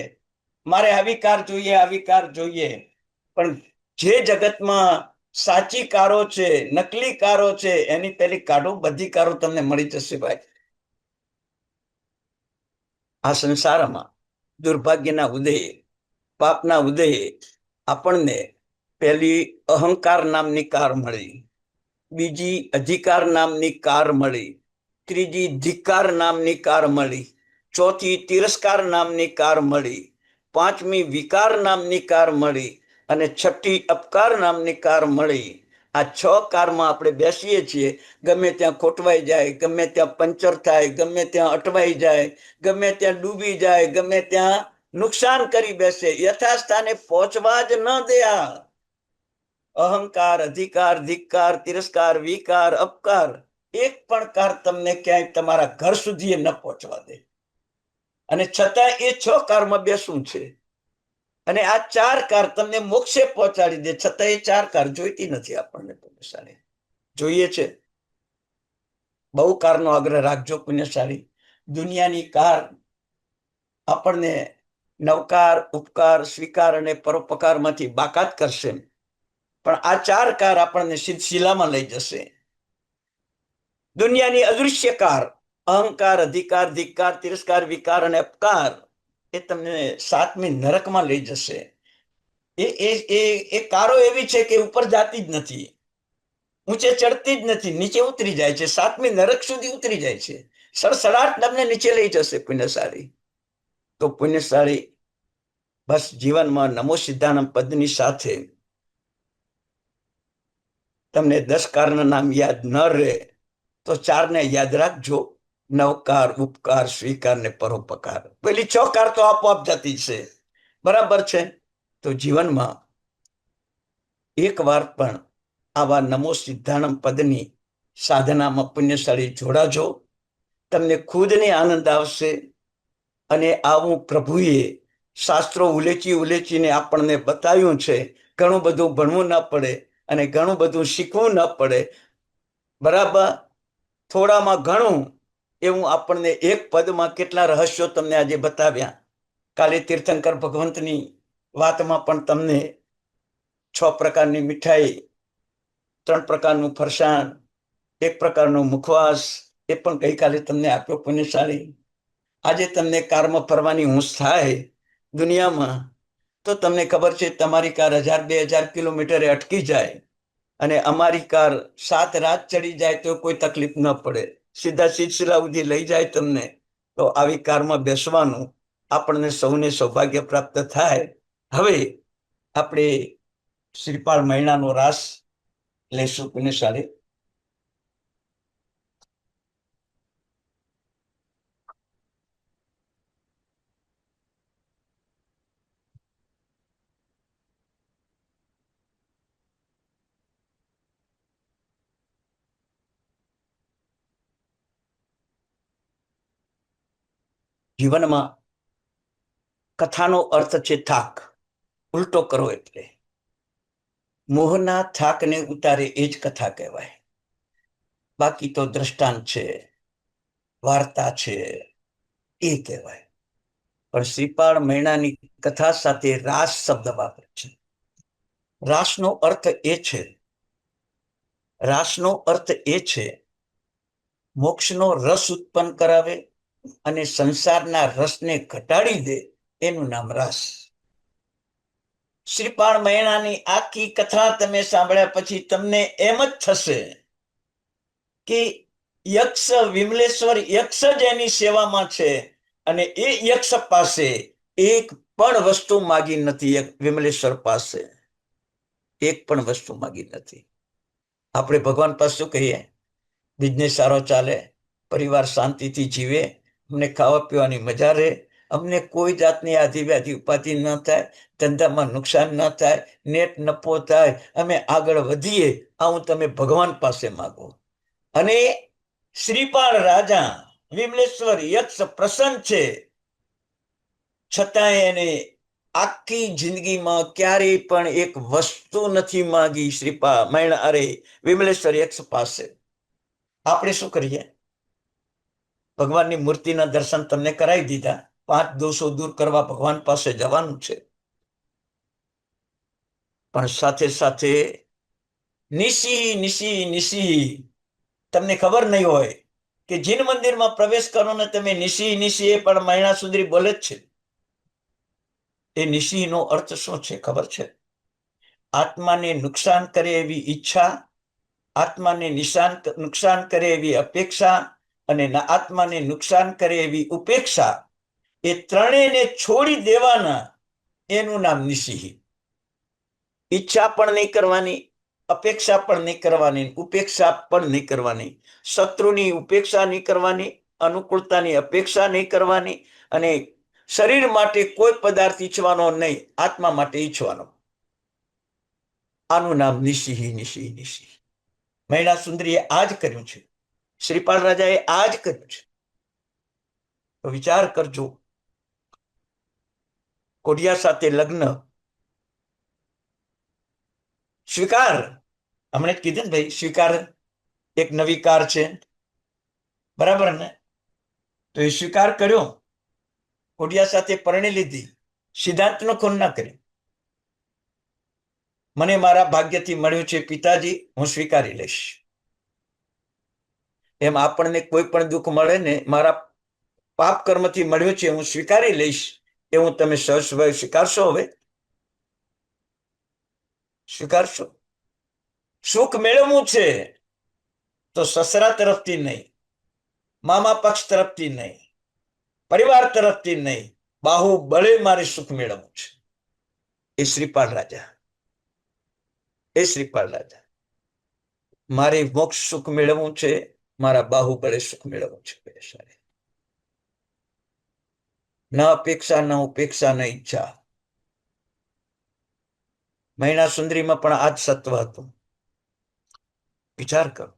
મારે આવી કાર જોઈએ, આવી કાર જોઈએ. પણ જે જગતમાં સાચી કારો છે, નકલી કારો છે, એની પેલી કાઢો, બધી કારો તમને મળી જશે ભાઈ. આ સંસારમાં દુર્ભાગ્યના ઉદયે, પાપના ઉદયે આપણને પેલી અહંકાર નામની કાર મળી, બીજી અધિકાર નામની કાર મળી, ત્રીજી ધિકાર નામની કાર મળી, ચોથી તિરસ્કાર નામની કાર મળી, પાંચમી વિકાર નામની કાર મળી અને છઠ્ઠી અપકાર નામની કાર મળી. આ છ કારમાં આપણે બેસીએ છીએ, ગમે ત્યાં ખોટવાઈ જાય, ગમે ત્યાં પંચર થાય, ગમે ત્યાં અટવાઈ જાય, ગમે ત્યાં ડૂબી જાય, ગમે ત્યાં નુકસાન કરી બેસે, યથાસ્થાને પહોંચવા જ ન દે. અહંકાર, અધિકાર, ધિક્કાર, તિરસ્કાર, વિકાર, અપકાર, એક પણ કાર તમને ક્યાંય તમારા ઘર સુધી ન પહોંચવા દે. અને છતાં એ છ કારમાં બેસવું છે. અને આ ચાર કાર તમને મોક્ષે પહોંચાડી દે, છતાં એ ચાર કાર જોઈતી નથી આપણને. પુણ્યશાળી જોઈએ છે. બહુ કારનો આગ્રહ રાખજો પુણ્યશાળી. દુનિયાની કાર આપણને નવકાર, ઉપકાર, સ્વીકાર અને પરોપકારમાંથી બાકાત કરશે, પણ આ ચાર કાર આપણને શિલામાં લઈ જશે. દુનિયાની અદૃશ્ય કાર, અહંકાર, અધિકાર, ધિક્કાર, તિરસ્કાર, વિકાર અને અપકાર, એ તમને સાતમી નરકમાં લઈ જશે. એ કારો એવી છે કે ઉપર જાતી જ નથી, ઊંચે ચડતી જ નથી, નીચે ઉતરી જાય છે, સાતમી નરક સુધી ઉતરી જાય છે. સડસડાટ તમને નીચે લઈ જશે પુણ્યશાળી. તો પુણ્યશાળી બસ જીવનમાં નમો સિદ્ધાનમ પદની સાથે તમને 10 કારના નામ યાદ ન રહે તો 4 ને યાદ રાખજો: નવકાર, ઉપકાર, સ્વીકાર ને પરોપકાર. પેલી 6 કાર તો આપોઆપ જતી છે, બરાબર છે. તો જીવનમાં એક વાર પણ આવા નમો સિદ્ધાનમ પદની સાધનામાં પુણ્યશાળી જોડાજો, તમને ખુદને આનંદ આવશે. અને આવું પ્રભુએ શાસ્ત્રો ઉલેચીને આપણને બતાવ્યું છે. ઘણું બધું ભણવું ન પડે અને ઘણું બધું શીખવું ન પડે, બરાબર. થોડામાં ઘણું એવું આપણને એક પદમાં કેટલા રહસ્યો તમને આજે બતાવ્યા. કાલે તીર્થંકર ભગવંતની વાતમાં પણ તમને 6 પ્રકારની મીઠાઈ, 3 પ્રકારનું ફરસાણ, 1 પ્રકારનો મુખવાસ, એ પણ ગઈકાલે તમને આપ્યો પુણ્યશાળી. આજે તમને કારમાં ફરવાની ઊંચ થાય દુનિયામાં, તો તમને ખબર છે તમારી કાર 1000-2000 કિલોમીટરે અટકી જાય અને અમારી કાર 7 રાત ચડી જાય તો કોઈ તકલીફ ન પડે, સીધા સિલસિલા સુધી લઈ જાય તમને. તો આવી કારમાં બેસવાનું આપણને સૌને સૌભાગ્ય પ્રાપ્ત થાય. હવે આપણે શ્રીપાળ મહિનાનો રાસ લેશું પુણ્યશાળી. જીવનમાં કથાનો અર્થ છે થાક, ઉલટો કરો એટલે મોહના થાકને ઉતારે એ જ કથા કહેવાય. બાકી તો દ્રષ્ટાંત છે, વાર્તા છે, એ કહેવાય. પણ શ્રીપાળ મહિનાની કથા સાથે રાસ શબ્દ વાપરે છે. રાસનો અર્થ એ છે, રાસનો અર્થ એ છે મોક્ષનો રસ ઉત્પન્ન કરાવે અને સંસારના રસને ઘટાડી દે, એનું નામ રાસ. શ્રીપાળ મહિનાની આખી કથા તમે સાંભળ્યા પછી તમને એમ જ થશે કે યક્ષ વિમલેશ્વર યક્ષ જ એની સેવામાં છે અને એ યક્ષ પાસે એક પણ વસ્તુ માગી નથી. વિમલેશ્વર પાસે એક પણ વસ્તુ માગી નથી. આપણે ભગવાન પાસે શું કહીએ? બિઝનેસ સારો ચાલે, પરિવાર શાંતિથી જીવે, અમને ખાવા પીવાની મજા રહે, અમને કોઈ જાતની આધિ વ્યાધિ ઉપાધિ ન થાય, ધંધામાં નુકસાન ન થાય, નેટ નફો થાય, અમે આગળ વધીએ, આવું તમે ભગવાન પાસે માગો. અને શ્રીપાળ રાજા વિમલેશ્વર યક્ષ પ્રસન્ન છે, છતાંય એને આખી જિંદગીમાં ક્યારેય પણ એક વસ્તુ નથી માંગી શ્રીપા મૈણા અરે વિમલેશ્વર યક્ષ પાસે. આપણે શું કરીએ? ભગવાનની મૂર્તિના દર્શન તમને કરાવી દીધા, 5 દોષો દૂર કરવા ભગવાન પાસે જવાનું છે, પણ સાથે સાથે નિશી નિશી નિશી તમને ખબર નહીં હોય કે જીન મંદિરમાં પ્રવેશ કરો ને તમે નિશી નિશી એ પણ મહિના સુધી બોલે જ છે. એ નિશીનો અર્થ શું છે ખબર છે? આત્માને નુકસાન કરે એવી ઈચ્છા, આત્માને નુકસાન કરે એવી અપેક્ષા અને આત્માને નુકસાન કરે એવી ઉપેક્ષા, એ ત્રણેયને છોડી દેવાના, એનું નામ નિશી. ઈચ્છા પણ નહીં કરવાની, અપેક્ષા પણ નહીં કરવાની, ઉપેક્ષા પણ નહીં કરવાની. શત્રુની ઉપેક્ષા નહીં કરવાની, અનુકૂળતાની અપેક્ષા નહીં કરવાની, અને શરીર માટે કોઈ પદાર્થ ઈચ્છવાનો નહીં, આત્મા માટે ઈચ્છવાનો. આનું નામ નિશી નિશી નિશી. મહિલા સુંદરીએ આ જ કર્યું છે, શ્રીપાલ રાજાએ આ જ કર્યું છે. તો વિચાર કરજો, કોડિયા સાથે લગ્ન સ્વીકાર, હમણે જ કીધું ને ભાઈ, સ્વીકાર એક નવી કાર છે, બરાબર ને? તો એ સ્વીકાર કર્યો, કોડિયા સાથે પરણી લીધી, સિદ્ધાંતનો ખૂન ના કર્યો. મને મારા ભાગ્યથી મળ્યું છે પિતાજી, હું સ્વીકારી લઈશ. એમ આપણને કોઈ પણ દુઃખ મળે ને, મારા પાપ કર્મથી મળ્યું છે, હું સ્વીકારી લઈશ, એવું તમે સહજ સ્વીકારશો? હવે સ્વીકારશો? સુખ મેળવવું છે તો સસરા તરફથી નહીં, મામા પક્ષ તરફથી નહીં, પરિવાર તરફથી નહીં, બાહુબળે મારે સુખ મેળવવું છે. એ શ્રીપાલ રાજા, એ શ્રીપાલ રાજા, મારે મોક્ષ સુખ મેળવવું છે, મારા બાહુબળે સુખ મેળવવું છે. ન અપેક્ષા, ન ઉપેક્ષા, ન ઈચ્છા. મહિના સુંદરીમાં પણ આ જ સત્વ હતું. વિચાર કરો,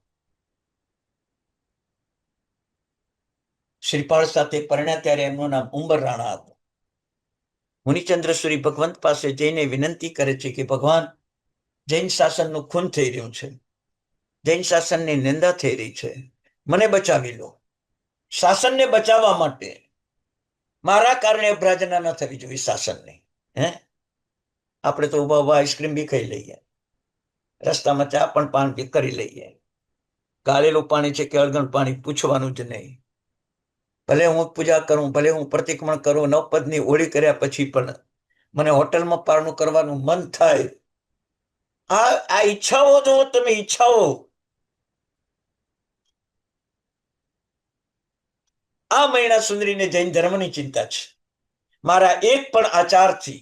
શ્રીપાળ સાથે પરણ્યા ત્યારે એમનું નામ ઉંબર રાણા હતું. મુનિચંદ્ર સુરી ભગવંત પાસે જઈને વિનંતી કરે છે કે ભગવાન, જૈન શાસનનું ખૂન થઈ રહ્યું છે, જૈન શાસનની નિંદા થઈ રહી છે, મને બચાવી લો. શાસનને બચાવવા માટે મારા કારણે અભ્રાજના ન થવી જોઈએ શાસનની. આપણે તો ઉભા ઉભા આઈસ્ક્રીમ બી ખાઈ લઈએ, રસ્તામાં ચા પણ પાણી કરી લઈએ, ગાળેલું પાણી છે કે અળગણ પાણી પૂછવાનું જ નહીં. ભલે હું પૂજા કરું, ભલે હું પ્રતિક્રમણ કરું, 9 પદની હોળી કર્યા પછી પણ મને હોટલમાં પારણું કરવાનું મન થાય. આ ઈચ્છાઓ જો તમે, ઈચ્છાઓ, આ મહિના સુંદરીને જૈન ધર્મની ચિંતા છે. મારા એક પણ આચારથી,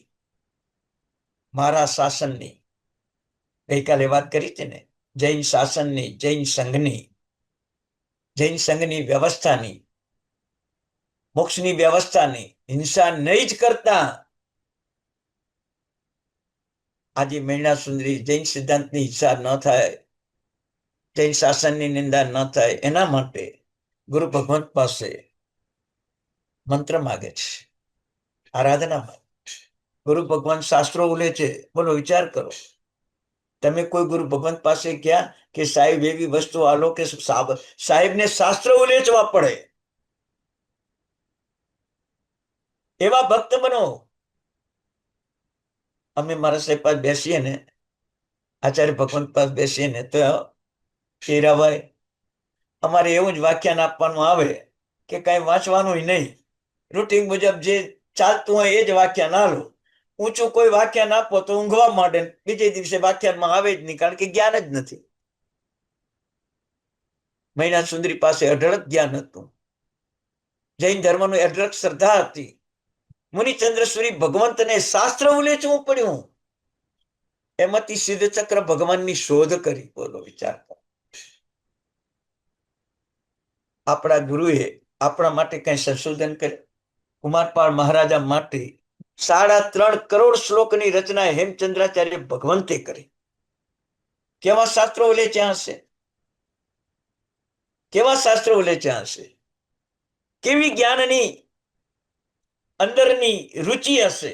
મારા શાસનની, ગઈકાલે વાત કરી હતી ને, જૈન શાસનની, જૈન સંઘની વ્યવસ્થાની, મોક્ષની વ્યવસ્થાની હિંસા નહીં જ કરતા. આજે મહિના સુંદરી જૈન સિદ્ધાંતની હિંસા ન થાય, જૈન શાસનની નિંદા ન થાય, એના માટે ગુરુ ભગવંત પાસે મંત્ર માગે છે, આરાધના માગે છે. ગુરુ ભગવાન શાસ્ત્રો ઉલે છે. બોલો, વિચાર કરો, તમે કોઈ ગુરુ ભગવંત પાસે ગયા કે સાહેબ એવી વસ્તુ આલો કે સાહેબને શાસ્ત્ર ઉલેચવા પડે, એવા ભક્ત બનો. અમે મારા સાહેબ પાસે બેસીએ ને, આચાર્ય ભગવંત પાસે બેસીએ ને, તો હીરાભાઈ, અમારે એવું જ વ્યાખ્યાન આપવાનું આવે કે કઈ વાંચવાનું નહીં, રૂટીન મુજબ જે ચાલતું હોય એ જ વ્યાખ્યાન આલો. ઊંચું કોઈ વ્યાખ્યાન આપો તો ઊંઘવા માંડે, બીજે દિવસે વ્યાખ્યાનમાં આવે જ નહીં, કારણ કે જ્ઞાન જ નથી. મહિના સુંદરી પાસે અઢળક જ્ઞાન હતું, જૈન ધર્મનું અઢળક શ્રદ્ધા હતી. મુનિચંદ્ર સુરી ભગવંતને શાસ્ત્ર ઉલેચવું પડ્યું, એમાંથી સિદ્ધ ચક્ર ભગવાનની શોધ કરી. બોલો, વિચાર કરો. આપણા ગુરુએ આપણા માટે કઈ સંશોધન કર્યું? કુમારપાળ મહારાજા માટે 3.5 કરોડ શ્લોકની રચના હેમચંદ્રાચાર્ય ભગવંતે કરી. કેવા શાસ્ત્રો ઉલેચ્યા હશે, કેવા શાસ્ત્રો ઉલેચ્યા હશે, કેવી જ્ઞાનની અંદરની રુચિ હશે.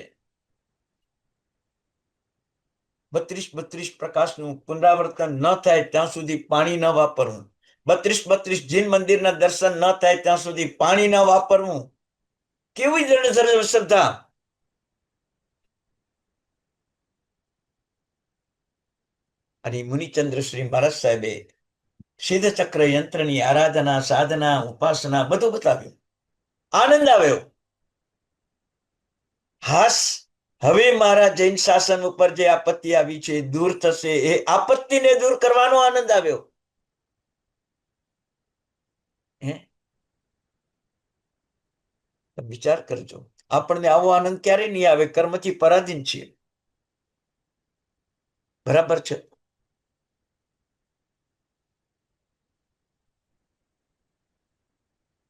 32 પ્રકાશનું પુનરાવર્તન ન થાય ત્યાં સુધી પાણી ન વાપરવું, 32 જીન મંદિરના દર્શન ન થાય ત્યાં સુધી પાણી ન વાપરવું. કેવી દ્રઢ શ્રદ્ધા! અને મુનિચંદ્ર શ્રી મહારાજ સાહેબે સિદ્ધ ચક્ર યંત્રની આરાધના, સાધના, ઉપાસના બધું બતાવ્યું. આનંદ આવ્યો. હાસ, હવે મારા જૈન શાસન ઉપર જે આપત્તિ આવી છે દૂર થશે. એ આપત્તિને દૂર કરવાનો આનંદ આવ્યો. વિચાર કરજો, આપણને આવો આનંદ ક્યારે નહીં આવે? કર્મથી પરાધીન છીએ, બરાબર છે?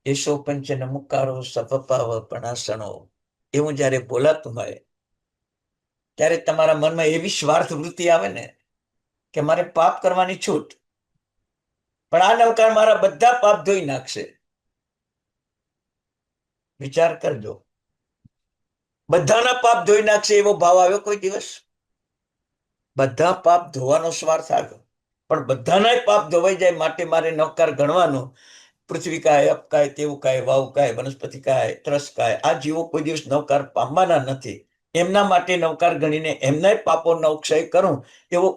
એસો પંચ નમુકારો સપપાવ પણાસણો, એવું જયારે બોલાતું હોય ત્યારે તમારા મનમાં એવી સ્વાર્થ વૃત્તિ આવે ને કે મારે પાપ કરવાની છૂટ, પણ આ નૌકા મારા બધા પાપ ધોઈ નાખશે. વિચાર કરજો, બધાના પાપ ધોઈ નાખશે એવો ભાવ આવ્યો કોઈ દિવસ? બધા પાપ ધોવાનો સ્વાર્થ આવ્યો, પણ બધાના પાપ ધોવાઈ જાય માટે મારે નૌકાર ગણવાનો. પૃથ્વી કાય, અપ કાય, તેવું કાય, વાવ કાય, વનસ્પતિ કાય, ત્રસ કાય, આ જીવો કોઈ દિવસ નૌકાર પામવાના નથી. એમના માટે નૌકાર ગણીને એમના પાપોનો ક્ષય કરું એવો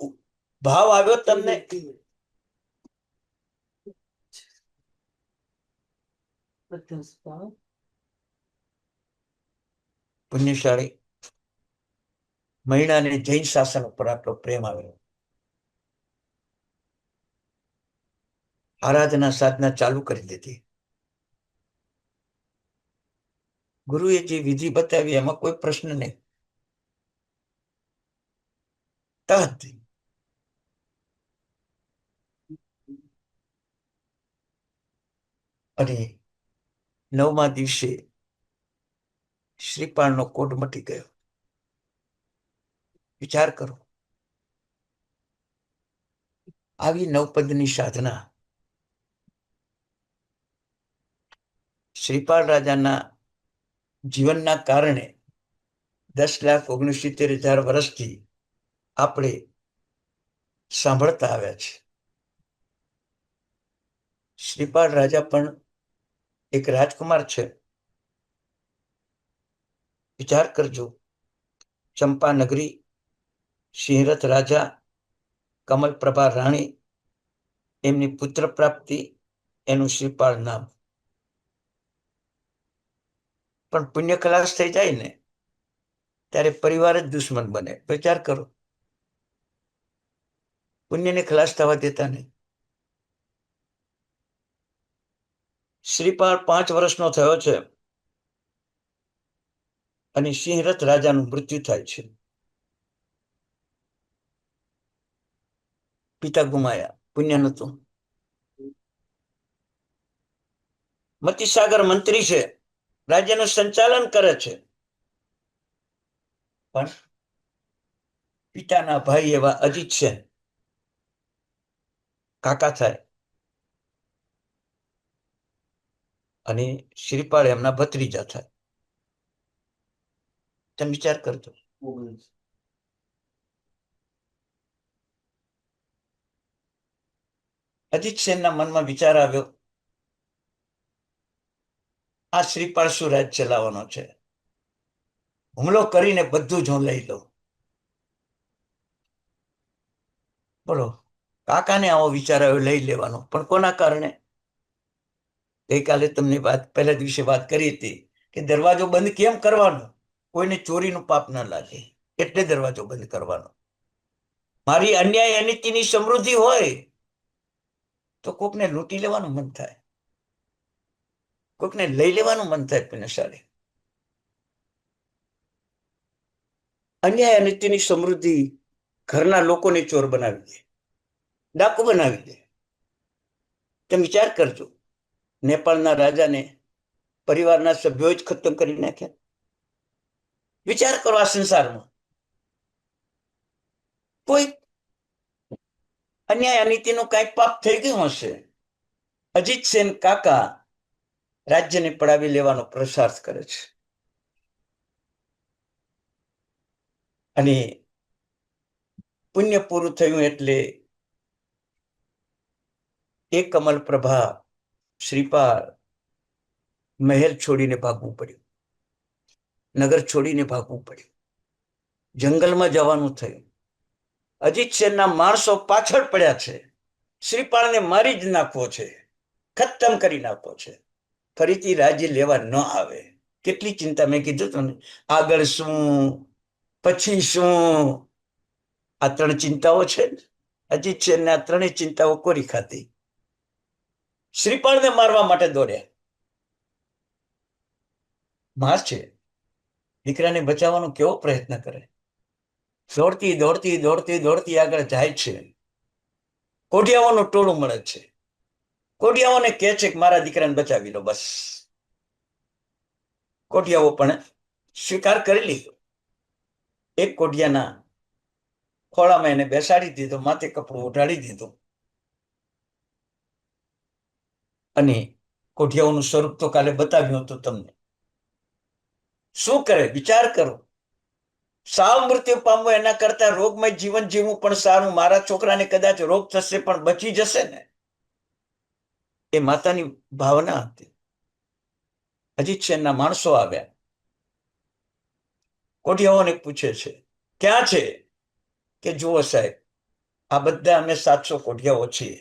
ભાવ આવ્યો તમને? પુણ્યશાળી મહિલાને જૈન શાસન ઉપર આટલો પ્રેમ આવ્યો. આરાધના સાધના ચાલુ કરી દીધી. ગુરુએ જે વિધિ બતાવી એમાં કોઈ પ્રશ્ન નહીં. અને 9મા દિવસે શ્રીપાળનો કોઢ મટી ગયો. વિચાર કરો, આવી નવપદની સાધના શ્રીપાળ રાજાના જીવનના કારણે 10,69,000 વર્ષથી આપણે સાંભળતા આવ્યા છે. શ્રીપાળ રાજા પણ એક રાજકુમાર છે. વિચાર કરજો, ચંપા નગરી, સિંહરથ રાજા, કમલપ્રભા રાણી, એમની પુત્ર પ્રાપ્તિ, એનું શ્રીપાળ નામ. પણ પુણ્ય ખલાસ થઈ જાય ને ત્યારે પરિવાર જ દુશ્મન બને. વિચાર કરો, પુણ્યને ખલાસ થવા દેતા નહીં. શ્રીપાળ 5 વર્ષનો થયો છે અને સિંહરથ રાજાનું મૃત્યુ થાય છે. પિતા ગુમાયા, પુણ્ય નહોતું. મતિસાગર મંત્રી છે, રાજ્યનું સંચાલન કરે છે, પણ પિતાના ભાઈ એવા અજીત છે, કાકા થાય, અને શ્રીપાળ એમના ભત્રીજા થાય. તમે વિચાર કરજો. અજીત સેનના મનમાં વિચાર આવ્યો, આ શ્રીપાળ શું રાજ ચલાવવાનો છે? હુમલો કરીને બધું જ હું લઈ લઉં. બોલો, કાકાને આવો વિચાર આવ્યો લઈ લેવાનો, પણ કોના કારણે? ગઈકાલે તમને પહેલા દિવસે વાત કરી હતી કે દરવાજો બંધ કેમ કરવાનો? કોઈને ચોરીનું પાપ ન લાગે એટલે દરવાજો બંધ કરવાનો. મારી અન્યાય અનિતિની સમૃદ્ધિ હોય તો કોકને લૂંટી લેવાનું મન થાય, કોકને લઈ લેવાનું મન થાય. પુણ્યશાળી અન્યાય અનિતિની સમૃદ્ધિ ઘરના લોકોને ચોર બનાવી દે, ડાકુ બનાવી દે. તમે વિચાર કરજો, નેપાળના રાજાને પરિવારના સભ્યો જ ખતમ કરી નાખ્યા. વિચાર કરો, આ સંસારમાં કોઈ અન્યાય અનિતિનું કઈક પાપ થઈ ગયું હશે. અજીત સેન કાકા રાજ્યને પડાવી લેવાનો પ્રયાસ કરે છે, અને પુણ્ય પૂરું થયું એટલે એ કમલ પ્રભા શ્રીપાદ મહેલ છોડીને ભાગવું પડ્યું, નગર છોડીને ભાગવું પડ્યું, જંગલમાં જવાનું થયું. અજીત સેનના માણસો પાછળ પડ્યા છે, શ્રીપાળને મારી જ નાખવો છે, ખતમ કરી નાખવો છે, ફરીથી રાજ્ય લેવા ન આવે. કેટલી ચિંતા, મેં કીધું તું ને, આગળ શું પછી શું, આ ત્રણ ચિંતાઓ છે ને. અજીત સેનને આ ત્રણેય ચિંતાઓ કોરી ખાતી. શ્રીપાળને મારવા માટે દોડ્યા. માં છે, દીકરાને બચાવવાનો કેવો પ્રયત્ન કરે, દોડતી દોડતી દોડતી દોડતી આગળ જાય છે. કોઢિયાઓનું ટોળું મળે છે. કોઢિયાઓને કહે છે કે મારા દીકરાને બચાવી લો. બસ કોઢિયાઓ પણ સ્વીકાર કરી લીધો. એક કોઢિયાના ખોળામાં એને બેસાડી દીધો, માથે કપડું ઉઢાડી દીધું, અને કોઢિયાઓનું સ્વરૂપ તો કાલે બતાવ્યું હતું તમને. શું કરે વિચાર કરો. સાવ મૃત્યુ પામવું એના કરતા રોગમય જીવન જીવવું પણ સારું. મારા છોકરાને કદાચ રોગ થશે પણ બચી જશે ને, એ માતાની ભાવના હતી. અજીત સેનના માણસો આવ્યા, કોઢિયાઓને પૂછે છે ક્યાં છે? કે જુઓ સાહેબ, આ બધા અમે 700 કોઢિયાઓ છીએ.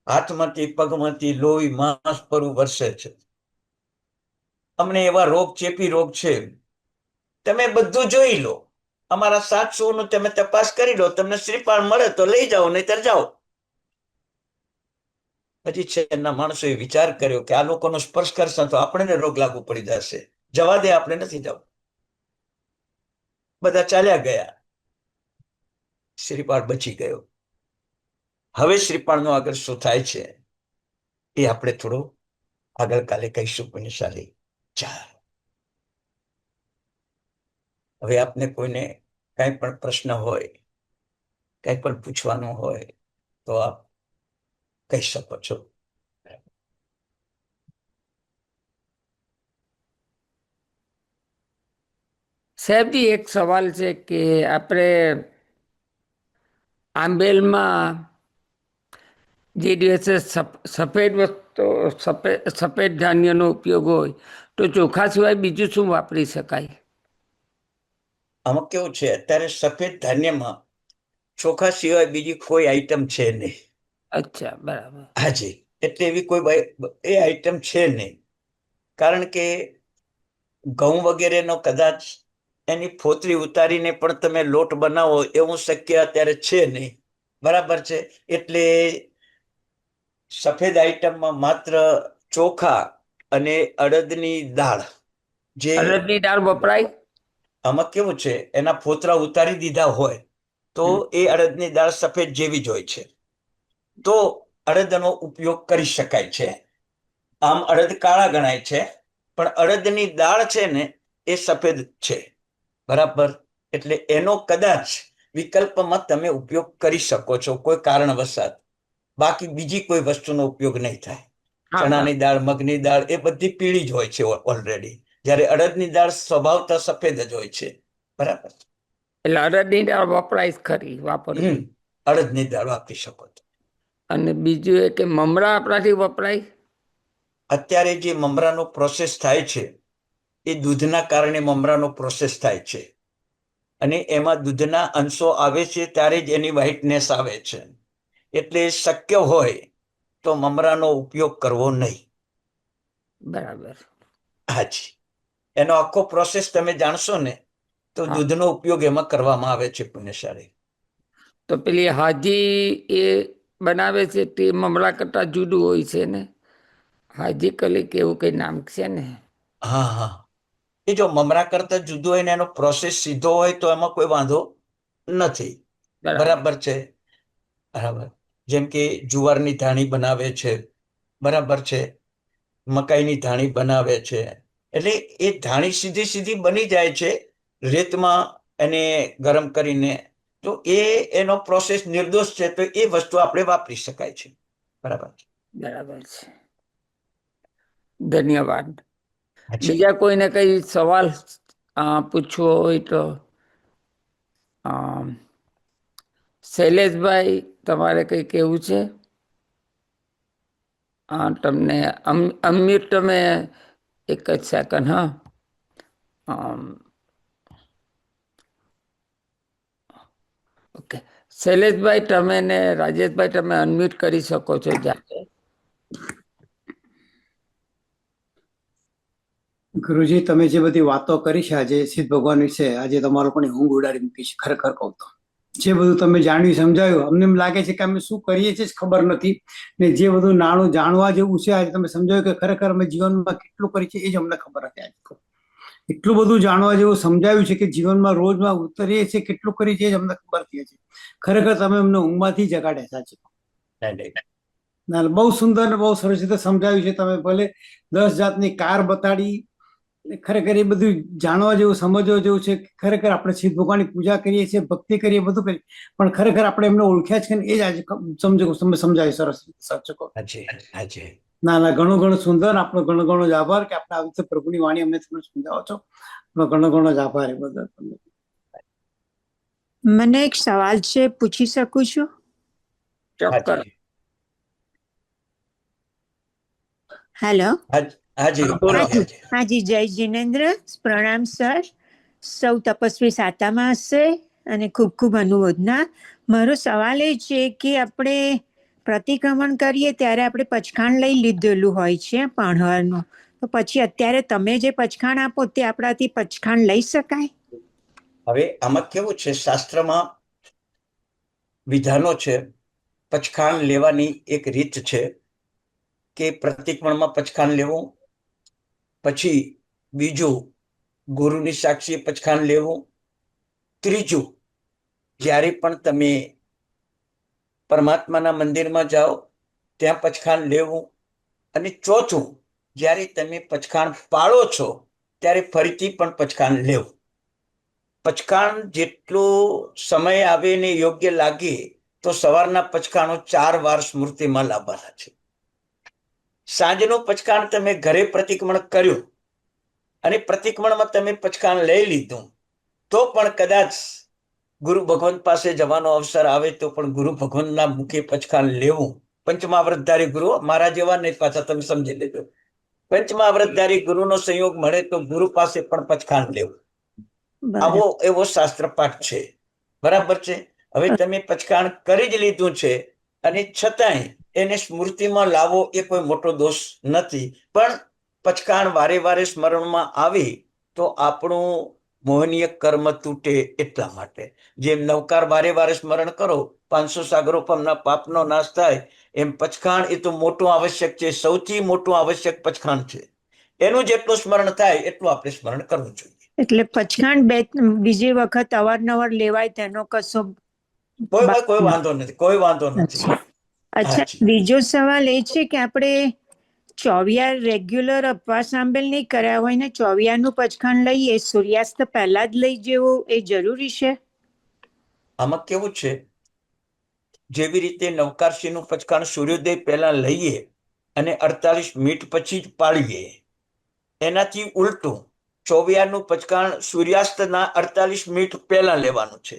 હાથમાંથી પગમાંથી લોહી માંસ પરુ વરસે છે. અમને એવા રોગ, ચેપી રોગ છે, તમે બધું જોઈ લો. અમારા 700 નું તમે તપાસ કરી લો, તમને શ્રીપાળ મળે તો લઈ જાઓ, નહીતર જાઓ. પછી છેલ્લા માણસોએ વિચાર કર્યો કે આ લોકોનો સ્પર્શ કરશે તો આપણને રોગ લાગુ પડી જશે, જવા દે, આપણે નથી જવું. બધા ચાલ્યા ગયા. શ્રીપાળ બચી ગયો. હવે શ્રીપાળનો આગળ શું થાય છે એ આપણે થોડું આગળ કાલે કહીશું. પુણ્યશાળી ચાલ. હવે આપને કોઈને કઈ પણ પ્રશ્ન હોય, કઈ પણ પૂછવાનું હોય તો આપ કહી શકો છો. સાહેબજી, એક સવાલ છે કે આપણે આંબેલમાં જે દિવસે સફેદ વસ્તુ, સફેદ ધાન્યનો ઉપયોગ હોય તો ચોખા સિવાય બીજું શું વાપરી શકાય? આમાં કેવું છે, અત્યારે સફેદ ધાન્યમાં ચોખા સિવાય બીજી કોઈ આઈટમ છે નહીં. અચ્છા, બરાબર. હાજી, એટલે એવી કોઈ એ આઈટમ છે નહીં. કારણ કે ઘઉં વગેરેનો કદાચ એની ફોતરી ઉતારીને પણ તમે લોટ બનાવો એવું શક્ય અત્યારે છે નહીં. બરાબર છે. એટલે સફેદ આઈટમમાં માત્ર ચોખા અને અડદની દાળ. જે અડદની દાળ વપરાય? આમાં કેવું છે, એના ફોતરા ઉતારી દીધા હોય તો એ અડદની દાળ સફેદ જેવી જ હોય છે, તો અડદનો ઉપયોગ કરી શકાય છે. આમ અડદ કાળા ગણાય છે, પણ અડદની દાળ છે ને એ સફેદ છે. બરાબર. એટલે એનો કદાચ વિકલ્પમાં તમે ઉપયોગ કરી શકો છો કોઈ કારણવશાત. બાકી બીજી કોઈ વસ્તુનો ઉપયોગ નહીં થાય. ચણાની દાળ, મગની દાળ એ બધી પીળી જ હોય છે ઓલરેડી, જ્યારે અડદની દાળ સ્વભાવતઃ સફેદ જ હોય છે. બરાબર. એટલે અડદની દાળ વપરાય ખરી, વાપરવી. અડદની દાળ વાપરી શકો છો. અને બીજું એ કે મમરા આપણાથી વપરાય? અત્યારે જે મમરાનો પ્રોસેસ થાય છે એ દૂધના કારણે મમરાનો પ્રોસેસ થાય છે, અને એમાં દૂધના અંશો આવે છે ત્યારે જ એની વ્હાઇટનેસ આવે છે. એટલે શક્ય હોય તો મમરાનો ઉપયોગ કરવો નહીં. બરાબર. હાજી, એનો આખો પ્રોસેસ તમે જાણશો ને તો દૂધનો ઉપયોગ એમાં કરવામાં આવે છે. પુણ્યશાળી, તો પેલી હાજી એ બનાવે છે તે મમરા કરતા જુદું હોય છે ને? હાજી કલી કે એવું કઈ નામ છે ને? હા હા, એ જો મમરા કરતા જુદું હોય ને એનો પ્રોસેસ સીધો હોય તો એમાં કોઈ વાંધો નથી. બરાબર છે. બરાબર. જેમ કે જુવારની ધાણી બનાવે છે, બરાબર છે, મકાઈની ધાણી બનાવે છે. એટલે એ ધાણી સીધી સીધી બની જાય છે રેતમાં એને ગરમ કરીને. તો એનો પ્રોસેસ નિર્દોષ છે, તો એ વસ્તુ આપણે વાપરી શકાય છે. બરાબર. બરાબર છે. ધન્યવાદ. બીજા કોઈને કઈ સવાલ પૂછવો હોય તો શૈલેષભાઈ, તમારે કંઈ કહેવું છે? હા, તમને અનમ્યુટ તમે એક જ સેકન્ડ. હા, ઓકે. શૈલેષભાઈ, તમે ને રાજેશભાઈ, તમે અનમ્યુટ કરી શકો છો જાતે. ગુરુજી, તમે જે બધી વાતો કરી છે આજે સિદ્ધ ભગવાન વિશે, આજે તમારો પણ ઊંઘ ઉડાડી મૂકી છે. ખરેખર કહું તો જે બધું તમે જાણ્યું સમજાયું, અમને એમ લાગે છે કે અમે શું કરીએ છીએ ખબર નથી, ને જે બધું નાણું જાણવા જેવું છે આજે તમે સમજાયું કે ખરેખર અમે જીવનમાં કેટલું કરી છે એ જ અમને ખબર હતી. આજે એટલું બધું જાણવા જેવું સમજાયું છે કે જીવનમાં રોજમાં ઉતરીએ છીએ કેટલું કરી છે એ જ અમને ખબર થઈ છે. ખરેખર તમે અમને ઊંઘમાંથી જગાડ્યા. સાચી ના, બહુ સુંદર ને બહુ સરસ રીતે સમજાવ્યું છે તમે. ભલે 10 જાતની કાર બતાડી, ખરેખર એ બધું જાણવા જેવું સમજવા જેવું છે. ખરેખર આપણે સિદ્ધ ભગવાનની પૂજા કરીએ છીએ, ભક્તિ કરીએ, બધું કરીએ, પણ ખરેખર આપણે એમને ઓળખ્યા છે ને એ જ આજે તમે સમજાય સરસ સાચું. ના ના, ઘણું ઘણું સુંદર. આપણો ઘણો ઘણો જ આભાર કે આપણે આવી રીતે પ્રભુની વાણી અમને તમે સમજાવો છો. ઘણો ઘણો જ આભાર એ બદલ. મને એક સવાલ છે, પૂછી શકું છું? ચોક્કસ. હેલો. હાજી. હાજી, જય જિનેન્દ્ર. પ્રણામ સર. સૌ તપસ્વી સાતામાં હશે અને ખૂબ ખૂબ અનુમોદના. મારો સવાલ એ છે કે આપણે પ્રતિક્રમણ કરીએ ત્યારે આપણે પચખાણ લઈ લીધેલું હોય છે પાણહરનું, તો પછી અત્યારે તમે જે પચખાણ આપો તે આપણાથી પચખાણ લઈ શકાય? હવે આમાં કેવું છે, શાસ્ત્રમાં વિધાનો છે. પચખાણ લેવાની એક રીત છે કે પ્રતિક્રમણમાં પચખાણ લેવું, પછી બીજું ગુરુની સાક્ષી પચખાણ લેવું, ત્રીજું જ્યારે પણ તમે પરમાત્માના મંદિરમાં જાઓ ત્યાં પચખાણ લેવું, અને ચોથું જ્યારે તમે પચખાણ પાળો છો ત્યારે ફરીથી પણ પચખાણ લેવું. પચખાણ જેટલો સમય આવે ને યોગ્ય લાગે તો સવારના પચખાણો 4 વાર સ્મૃતિમાં લાવવાના છે. સાંજનું પચખાણ તમે ઘરે પ્રતિક્રમણ કર્યું અને પ્રતિક્રમણમાં તમે પચખાણ લઈ લીધું તો પણ કદાચ ગુરુ ભગવાન પાસે જવાનો અવસર આવે તો પણ ગુરુ ભગવાનના મુખે પચખાણ લેવું. પંચમહાવ્રતધારી ગુરુ, મારા જેવા નહીં પાછા, તમે સમજી લેજો. પંચમહાવ્રતધારી ગુરુનો સંયોગ મળે તો ગુરુ પાસે પણ પચખાણ લેવું. આવો એવો શાસ્ત્ર પાઠ છે. બરાબર છે. હવે તમે પચખાણ કરી જ લીધું છે અને છતાંય એને સ્મૃતિમાં લાવો એ કોઈ મોટો દોષ નથી, પણ પચખાણ વારે વારે સ્મરણમાં આવે તો આપણું મોહનીય કર્મ તૂટે એટલા માટે. જેમ નવકાર વારે વારે સ્મરણ કરો 500 સાગરો પરના પાપનો નાશ થાય, એમ પચખાણ એ તો મોટું આવશ્યક છે. સૌથી મોટું આવશ્યક પચખાણ છે. એનું જેટલું સ્મરણ થાય એટલું આપણે સ્મરણ કરવું જોઈએ. એટલે પચખાણ બીજી વખત અવારનવાર લેવાય તેનો કશો કોઈ વાંધો નથી, કોઈ વાંધો નથી. અચ્છા, બીજો સવાલ એ છે કે આપણે ચોવિયાર રેગ્યુલર ઉપવાસ સાંભેલ નહીં કર્યા હોય ને ચોવિયારનું પચખાણ લઈએ, સૂર્યાસ્ત પહેલા જ લઈ જવું એ જરૂરી છે? આમાં કેવું છે, જેવી રીતે નવકારશીનું પચખાણ સૂર્યોદય પહેલા લઈએ અને 48 મિનિટ પછી જ પાળીએ, એનાથી ઉલટું ચોવિયારનું પચખાણ સૂર્યાસ્તના 48 મિનિટ પહેલા લેવાનું છે.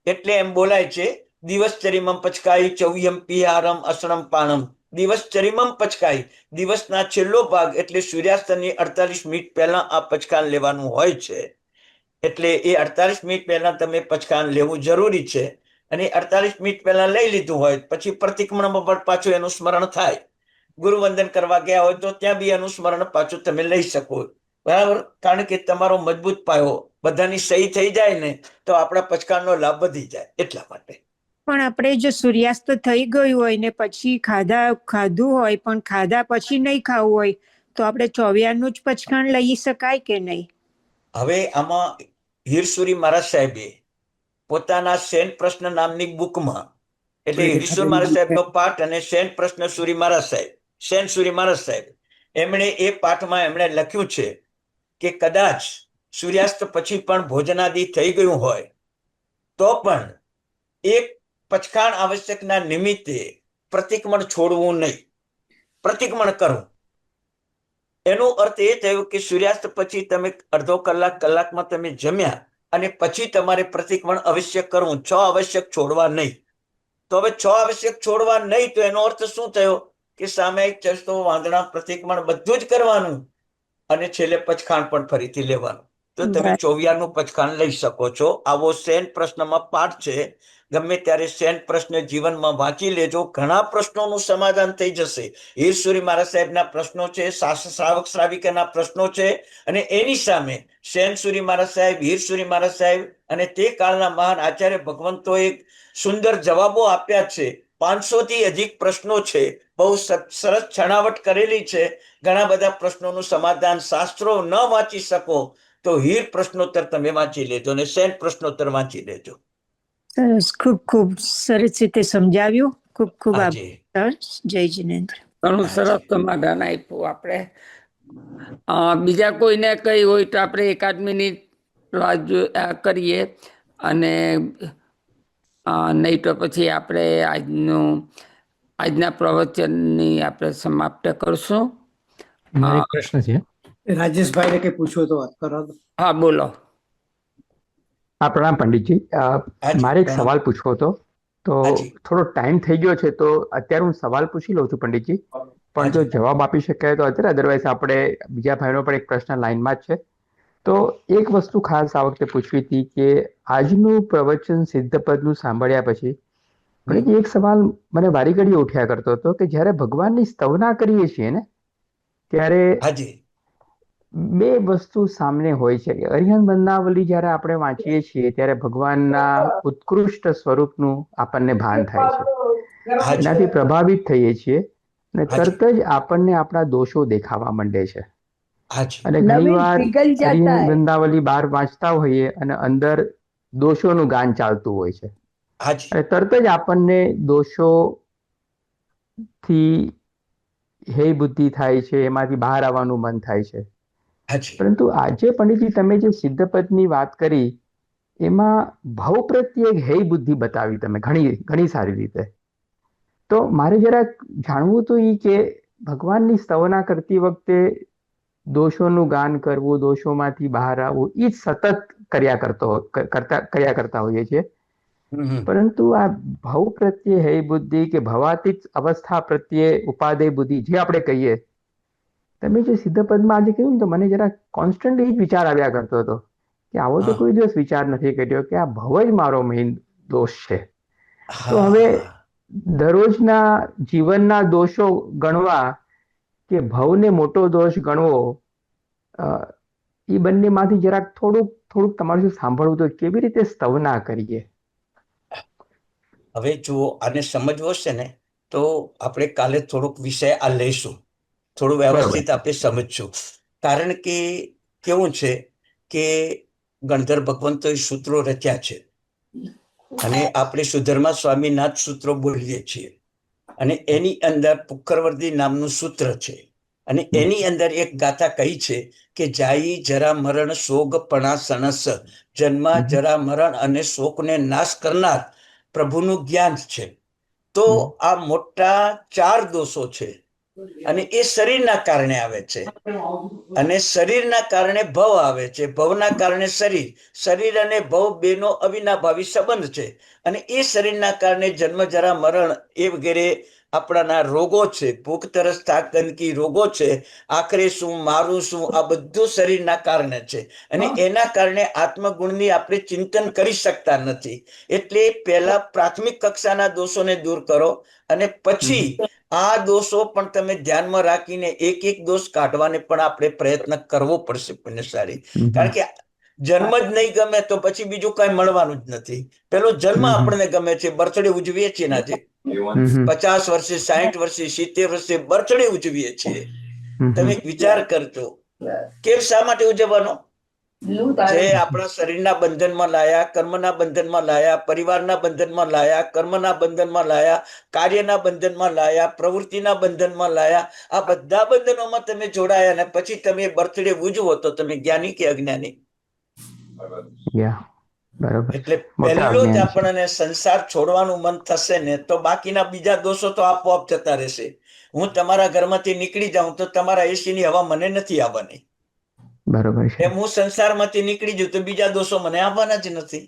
એટલે એમ બોલાય છે, દિવસચરીમમ પચકાઈ ચૌયમ પિહારમ અસણમ પાણમ. દિવસચરીમમ પચકાઈ, દિવસના છેલ્લો ભાગ એટલે સૂર્યાસ્તની 48 મિનિટ પહેલા આ પચખાણ લેવાનું હોય છે. એટલે એ 48 મિનિટ પહેલા તમે પચખાણ લેવું જરૂરી છે. અને 48 મિનિટ પહેલા લઈ લીધું હોય પછી પ્રતિક્રમણમાં પણ પાછું એનું સ્મરણ થાય. ગુરુવંદન કરવા ગયા હોય તો ત્યાં બી એનું સ્મરણ પાછું તમે લઈ શકો. બરાબર, કારણ કે તમારો મજબૂત પાયો બધાની સહી થઈ જાય ને તો આપણા પચખાણનો લાભ વધી જાય એટલા માટે. પણ આપણે જો સૂર્યાસ્ત થઈ ગયું હોય ને પછી ખાધું હોય પણ ખાધા પછી નહીં ખાવું હોય તો આપણે ચોવિયારનું જ પચખાણ લઈ શકાય કે નહીં? હવે આમાં હીરસુરી મહારાજ સાહેબે પોતાના શેન પ્રશ્ન નામની બુકમાં, એટલે હીરસુરી મહારાજ સાહેબનો પાઠ અને શેન પ્રશ્ન સુરી મહારાજ સાહેબ, શેન સુરી મહારાજ સાહેબ, એમણે એ પાઠમાં એમણે લખ્યું છે કે કદાચ સૂર્યાસ્ત પછી પણ ભોજનાદિ થઈ ગયું હોય તો પણ એક પચખાણ આવશ્યકના નિમિત્તે પ્રતિક્રમણ છોડવું નહીં, પ્રતિક્રમણ કરવું. એનો અર્થ એ થયો કે સૂર્યાસ્ત પછી તમે અડધો કલાકમાં તમે જમ્યા અને પછી તમારે પ્રતિક્રમણ અવશ્ય કરવું, 6 આવશ્યક છોડવા નહીં. તો હવે 6 આવશ્યક છોડવા નહીં, તો એનો અર્થ શું થયો કે સામયિક ચેષ્ટો વાંદણા પ્રતિક્રમણ બધું જ કરવાનું અને છેલ્લે પચખાણ પણ ફરીથી લેવાનું. તો તમે બરાબર. 24 પચખાણ લઈ શકો છો. આવો સેન પ્રશ્નમાં પાઠ છે. ગમે ત્યારે સેન પ્રશ્ન જીવનમાં વાંચી લેજો, ઘણા પ્રશ્નોનું સમાધાન થઈ જશે. હીરસુરી મહારાજ સાહેબના પ્રશ્નો છે, શ્રાવક શ્રાવિકાના પ્રશ્નો છે, અને એની સામે સેનસુરી મહારાજ સાહેબ, હીરસુરી મહારાજ સાહેબ અને તે કાળના મહાન આચાર્ય ભગવંતોએ સુંદર જવાબો આપ્યા છે. 500 થી અધિક પ્રશ્નો છે. બહુ સરસ છણાવટ કરેલી છે. ઘણા બધા પ્રશ્નોનું સમાધાન. શાસ્ત્રો ન વાંચી શકો તો હીર પ્રશ્નોત્તર તમે વાંચી લેજો અને સેન પ્રશ્નોત્તર વાંચી લેજો. સરસ, ખૂબ ખૂબ સરસ રીતે સમજાવ્યું. ખૂબ ખૂબ હાજી. આભાર. જય જિનેન્દ્ર. ઘણું સરસ સમાધાન આપ્યું. આપણે બીજા કોઈને કઈ હોય તો આપણે 1-8 મિનિટ કરીએ, અને નહીં તો પછી આપણે આજના પ્રવચનની આપણે સમાપ્ત કરશું. મારો એક પ્રશ્ન છે. રાજેશભાઈને કઈ પૂછવું તો વાત કરો. હા, બોલો. હા, પ્રણામ પંડિતજી. હાજી, મારે એક પ્રણામ. સવાલ પૂછવો હતો, તો હાજી. થોડો ટાઈમ થઈ ગયો છે, તો અત્યારે હું સવાલ પૂછી લઉં છું પંડિતજી, પણ જો હાજી. જવાબ આપી શકાય તો અત્યારે, અધરવાઇઝ આપણે બીજા ભાઈનો પણ એક પ્રશ્ન લાઈનમાં જ છે. તો એક વસ્તુ ખાસ આ વખતે પૂછવી હતી કે આજનું પ્રવચન સિદ્ધપદનું સાંભળ્યા પછી પંડિતજી એક સવાલ મને વારી ઘડીએ ઉઠ્યા કરતો હતો કે જ્યારે ભગવાનની સ્તવના કરીએ છીએ ને ત્યારે હાજી. બે વસ્તુ સામે હોય છે. અરિહંત બંધાવલી જ્યારે આપણે વાંચીએ છીએ ત્યારે ભગવાનના ઉત્કૃષ્ટ સ્વરૂપનું આપણને ભાન થાય છે, હાજી. એનાથી પ્રભાવિત થઈએ છીએ અને હાજી. તરત જ આપણને આપણા દોષો દેખાવા માંડે છે. હાજી. અને ઘણીવાર અરિહંત બંધાવલી બહાર વાંચતા હોઈએ અને અંદર દોષોનું ગાન ચાલતું હોય છે, હાજી. અને તરત જ આપણને દોષોથી હે બુદ્ધિ થાય છે, એમાંથી બહાર આવવાનું મન થાય છે. હાજી. પરંતુ આજે પંડિતજી તમે જે સિદ્ધપદની વાત કરી એમાં ભાવ પ્રત્યે એક હે બુદ્ધિ બતાવી તમે ઘણી ઘણી સારી રીતે. તો મારે જરાક જાણવું તો એ કે ભગવાનની સ્તવના કરતી વખતે દોષોનું ગાન કરવું, દોષોમાંથી બહાર આવવું, એ જ સતત કર્યા કરતા હોઈએ છીએ. પરંતુ આ ભાવ પ્રત્યે હે બુદ્ધિ કે ભવાતીત અવસ્થા પ્રત્યે ઉપાદેય બુદ્ધિ જે આપણે કહીએ, તમે જે સિદ્ધપદમાં આજે કહ્યું ને તો મને જરા કોન્સ્ટન્ટ એ જ વિચાર આવ્યા કરતો હતો કે આવો તો કોઈ દિવસ વિચાર નથી કર્યો કે આ ભવ જ મારો મેઇન દોષ છે. તો હવે દરરોજના જીવનના દોષો ગણવા કે ભવને મોટો દોષ ગણવો, એ બંનેમાંથી જરાક થોડુંક તમારું સાંભળવું તો કેવી રીતે સ્તવના કરીએ. હવે જુઓ, આને સમજવો છે ને તો આપણે કાલે થોડુંક વિષય આ લઈશું, થોડું વ્યવસ્થિત આપણે સમજશું. કારણ કે કેવું છે કે ગણધર ભગવંતોએ સૂત્રો રચ્યા છે અને આપણે સુધર્મા સ્વામીનાથ સૂત્રો બોલીએ છીએ, અને એની અંદર પુખરવર્દી નામનું સૂત્ર છે, અને એની અંદર એક ગાથા કહી છે કે જાઈ જરા મરણ શોગ પણા સણસ, જન્મ જરા મરણ અને શોકને નાશ કરનાર પ્રભુનું જ્ઞાન છે. તો આ મોટા 4 દોષો છે અને એ શરીરના કારણે આવે છે, અને શરીરના કારણે ભવ આવે છે, ભવના કારણે શરીર, શરીર અને ભવ બેનો અવિનાભાવી સંબંધ છે, અને એ શરીરના કારણે જન્મ જરા મરણ એ વગેરે આપણાના રોગો છે, ભૂખ તરસ થાક ગંદકી રોગો છે, આખરે શું મારું શું, આ બધું શરીરના કારણે છે, અને એના કારણે આત્મગુણની આપણે ચિંતન કરી શકતા નથી. એટલે પહેલા પ્રાથમિક કક્ષાના દોષોને દૂર કરો, અને પછી આ દોષો પણ તમે ધ્યાનમાં રાખીને એક દોષ કાઢવાને પણ આપણે પ્રયત્ન કરવો પડશે પુણ્યશાળી. કારણ કે જન્મ જ નહીં ગમે તો પછી બીજું કઈ મળવાનું જ નથી. પેલો જન્મ આપણને ગમે છે, બર્થડે ઉજવીએ છીએ ને આજે 50 વર્ષે 60 વર્ષે 70 વર્ષે બર્થડે ઉજવીએ છીએ. તમે વિચાર કરજો કેમ, શા માટે ઉજવવાનો? જે આપણા શરીરના બંધનમાં લાયા, કર્મના બંધનમાં લાયા, પરિવારના બંધનમાં લાયા, કર્મના બંધનમાં લાયા, કાર્યના બંધનમાં લાયા, પ્રવૃત્તિના બંધનમાં લાયા, આ બધા બંધનોમાં તમે જોડાયા અને પછી તમે બર્થડે ઉજવો તો તમે જ્ઞાની કે અજ્ઞાની? એટલે પહેલો જ આપણને સંસાર છોડવાનું મન થશે ને તો બાકીના બીજા દોષો તો આપોઆપ જતા રહેશે. હું તમારા ઘરમાંથી નીકળી જાઉં તો તમારા એસી ની હવા મને નથી આવવાની. બરોબર છે. એમ હું સંસારમાંથી નીકળી જઉં તો બીજા દોષો મને આવવાના જ નથી.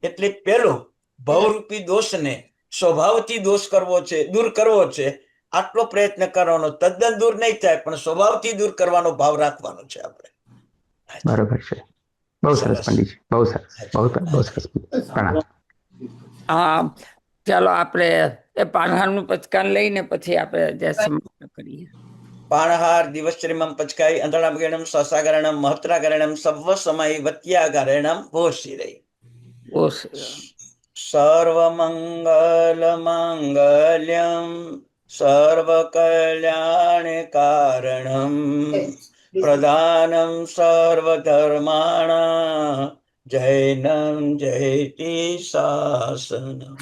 એટલે પેલો ભવરૂપી દોષને સ્વભાવથી દોષ કરવો છે, દૂર કરવો છે, આટલો પ્રયત્ન કરવાનો. તદ્દન દૂર નહીં થાય, પણ સ્વભાવથી દૂર કરવાનો ભાવ રાખવાનો છે આપણે. બરોબર છે. બહુ સરસ પંડિતજી, બહુ સરસ, બહુ સરસ. પ્રણામ. હા, ચાલો આપણે એ પાનહારનું પચકાન લઈને પછી આપણે જે સમાપ્ત કરીએ. પાણહાર દિવશ્ચરીમં પચકાઈ અંતરામગણમ સસાગરણમ મહત્રાગરણમ સર્વ સમય વત્યાગરણમ ભોશિરૈ. બહુ સરસ. સર્વમંગલમાંગલ્યમ સર્વકલ્યાણકારણમ પ્રધાનમ સર્વધર્માણામ જૈનમ જયતિ શાસનમ.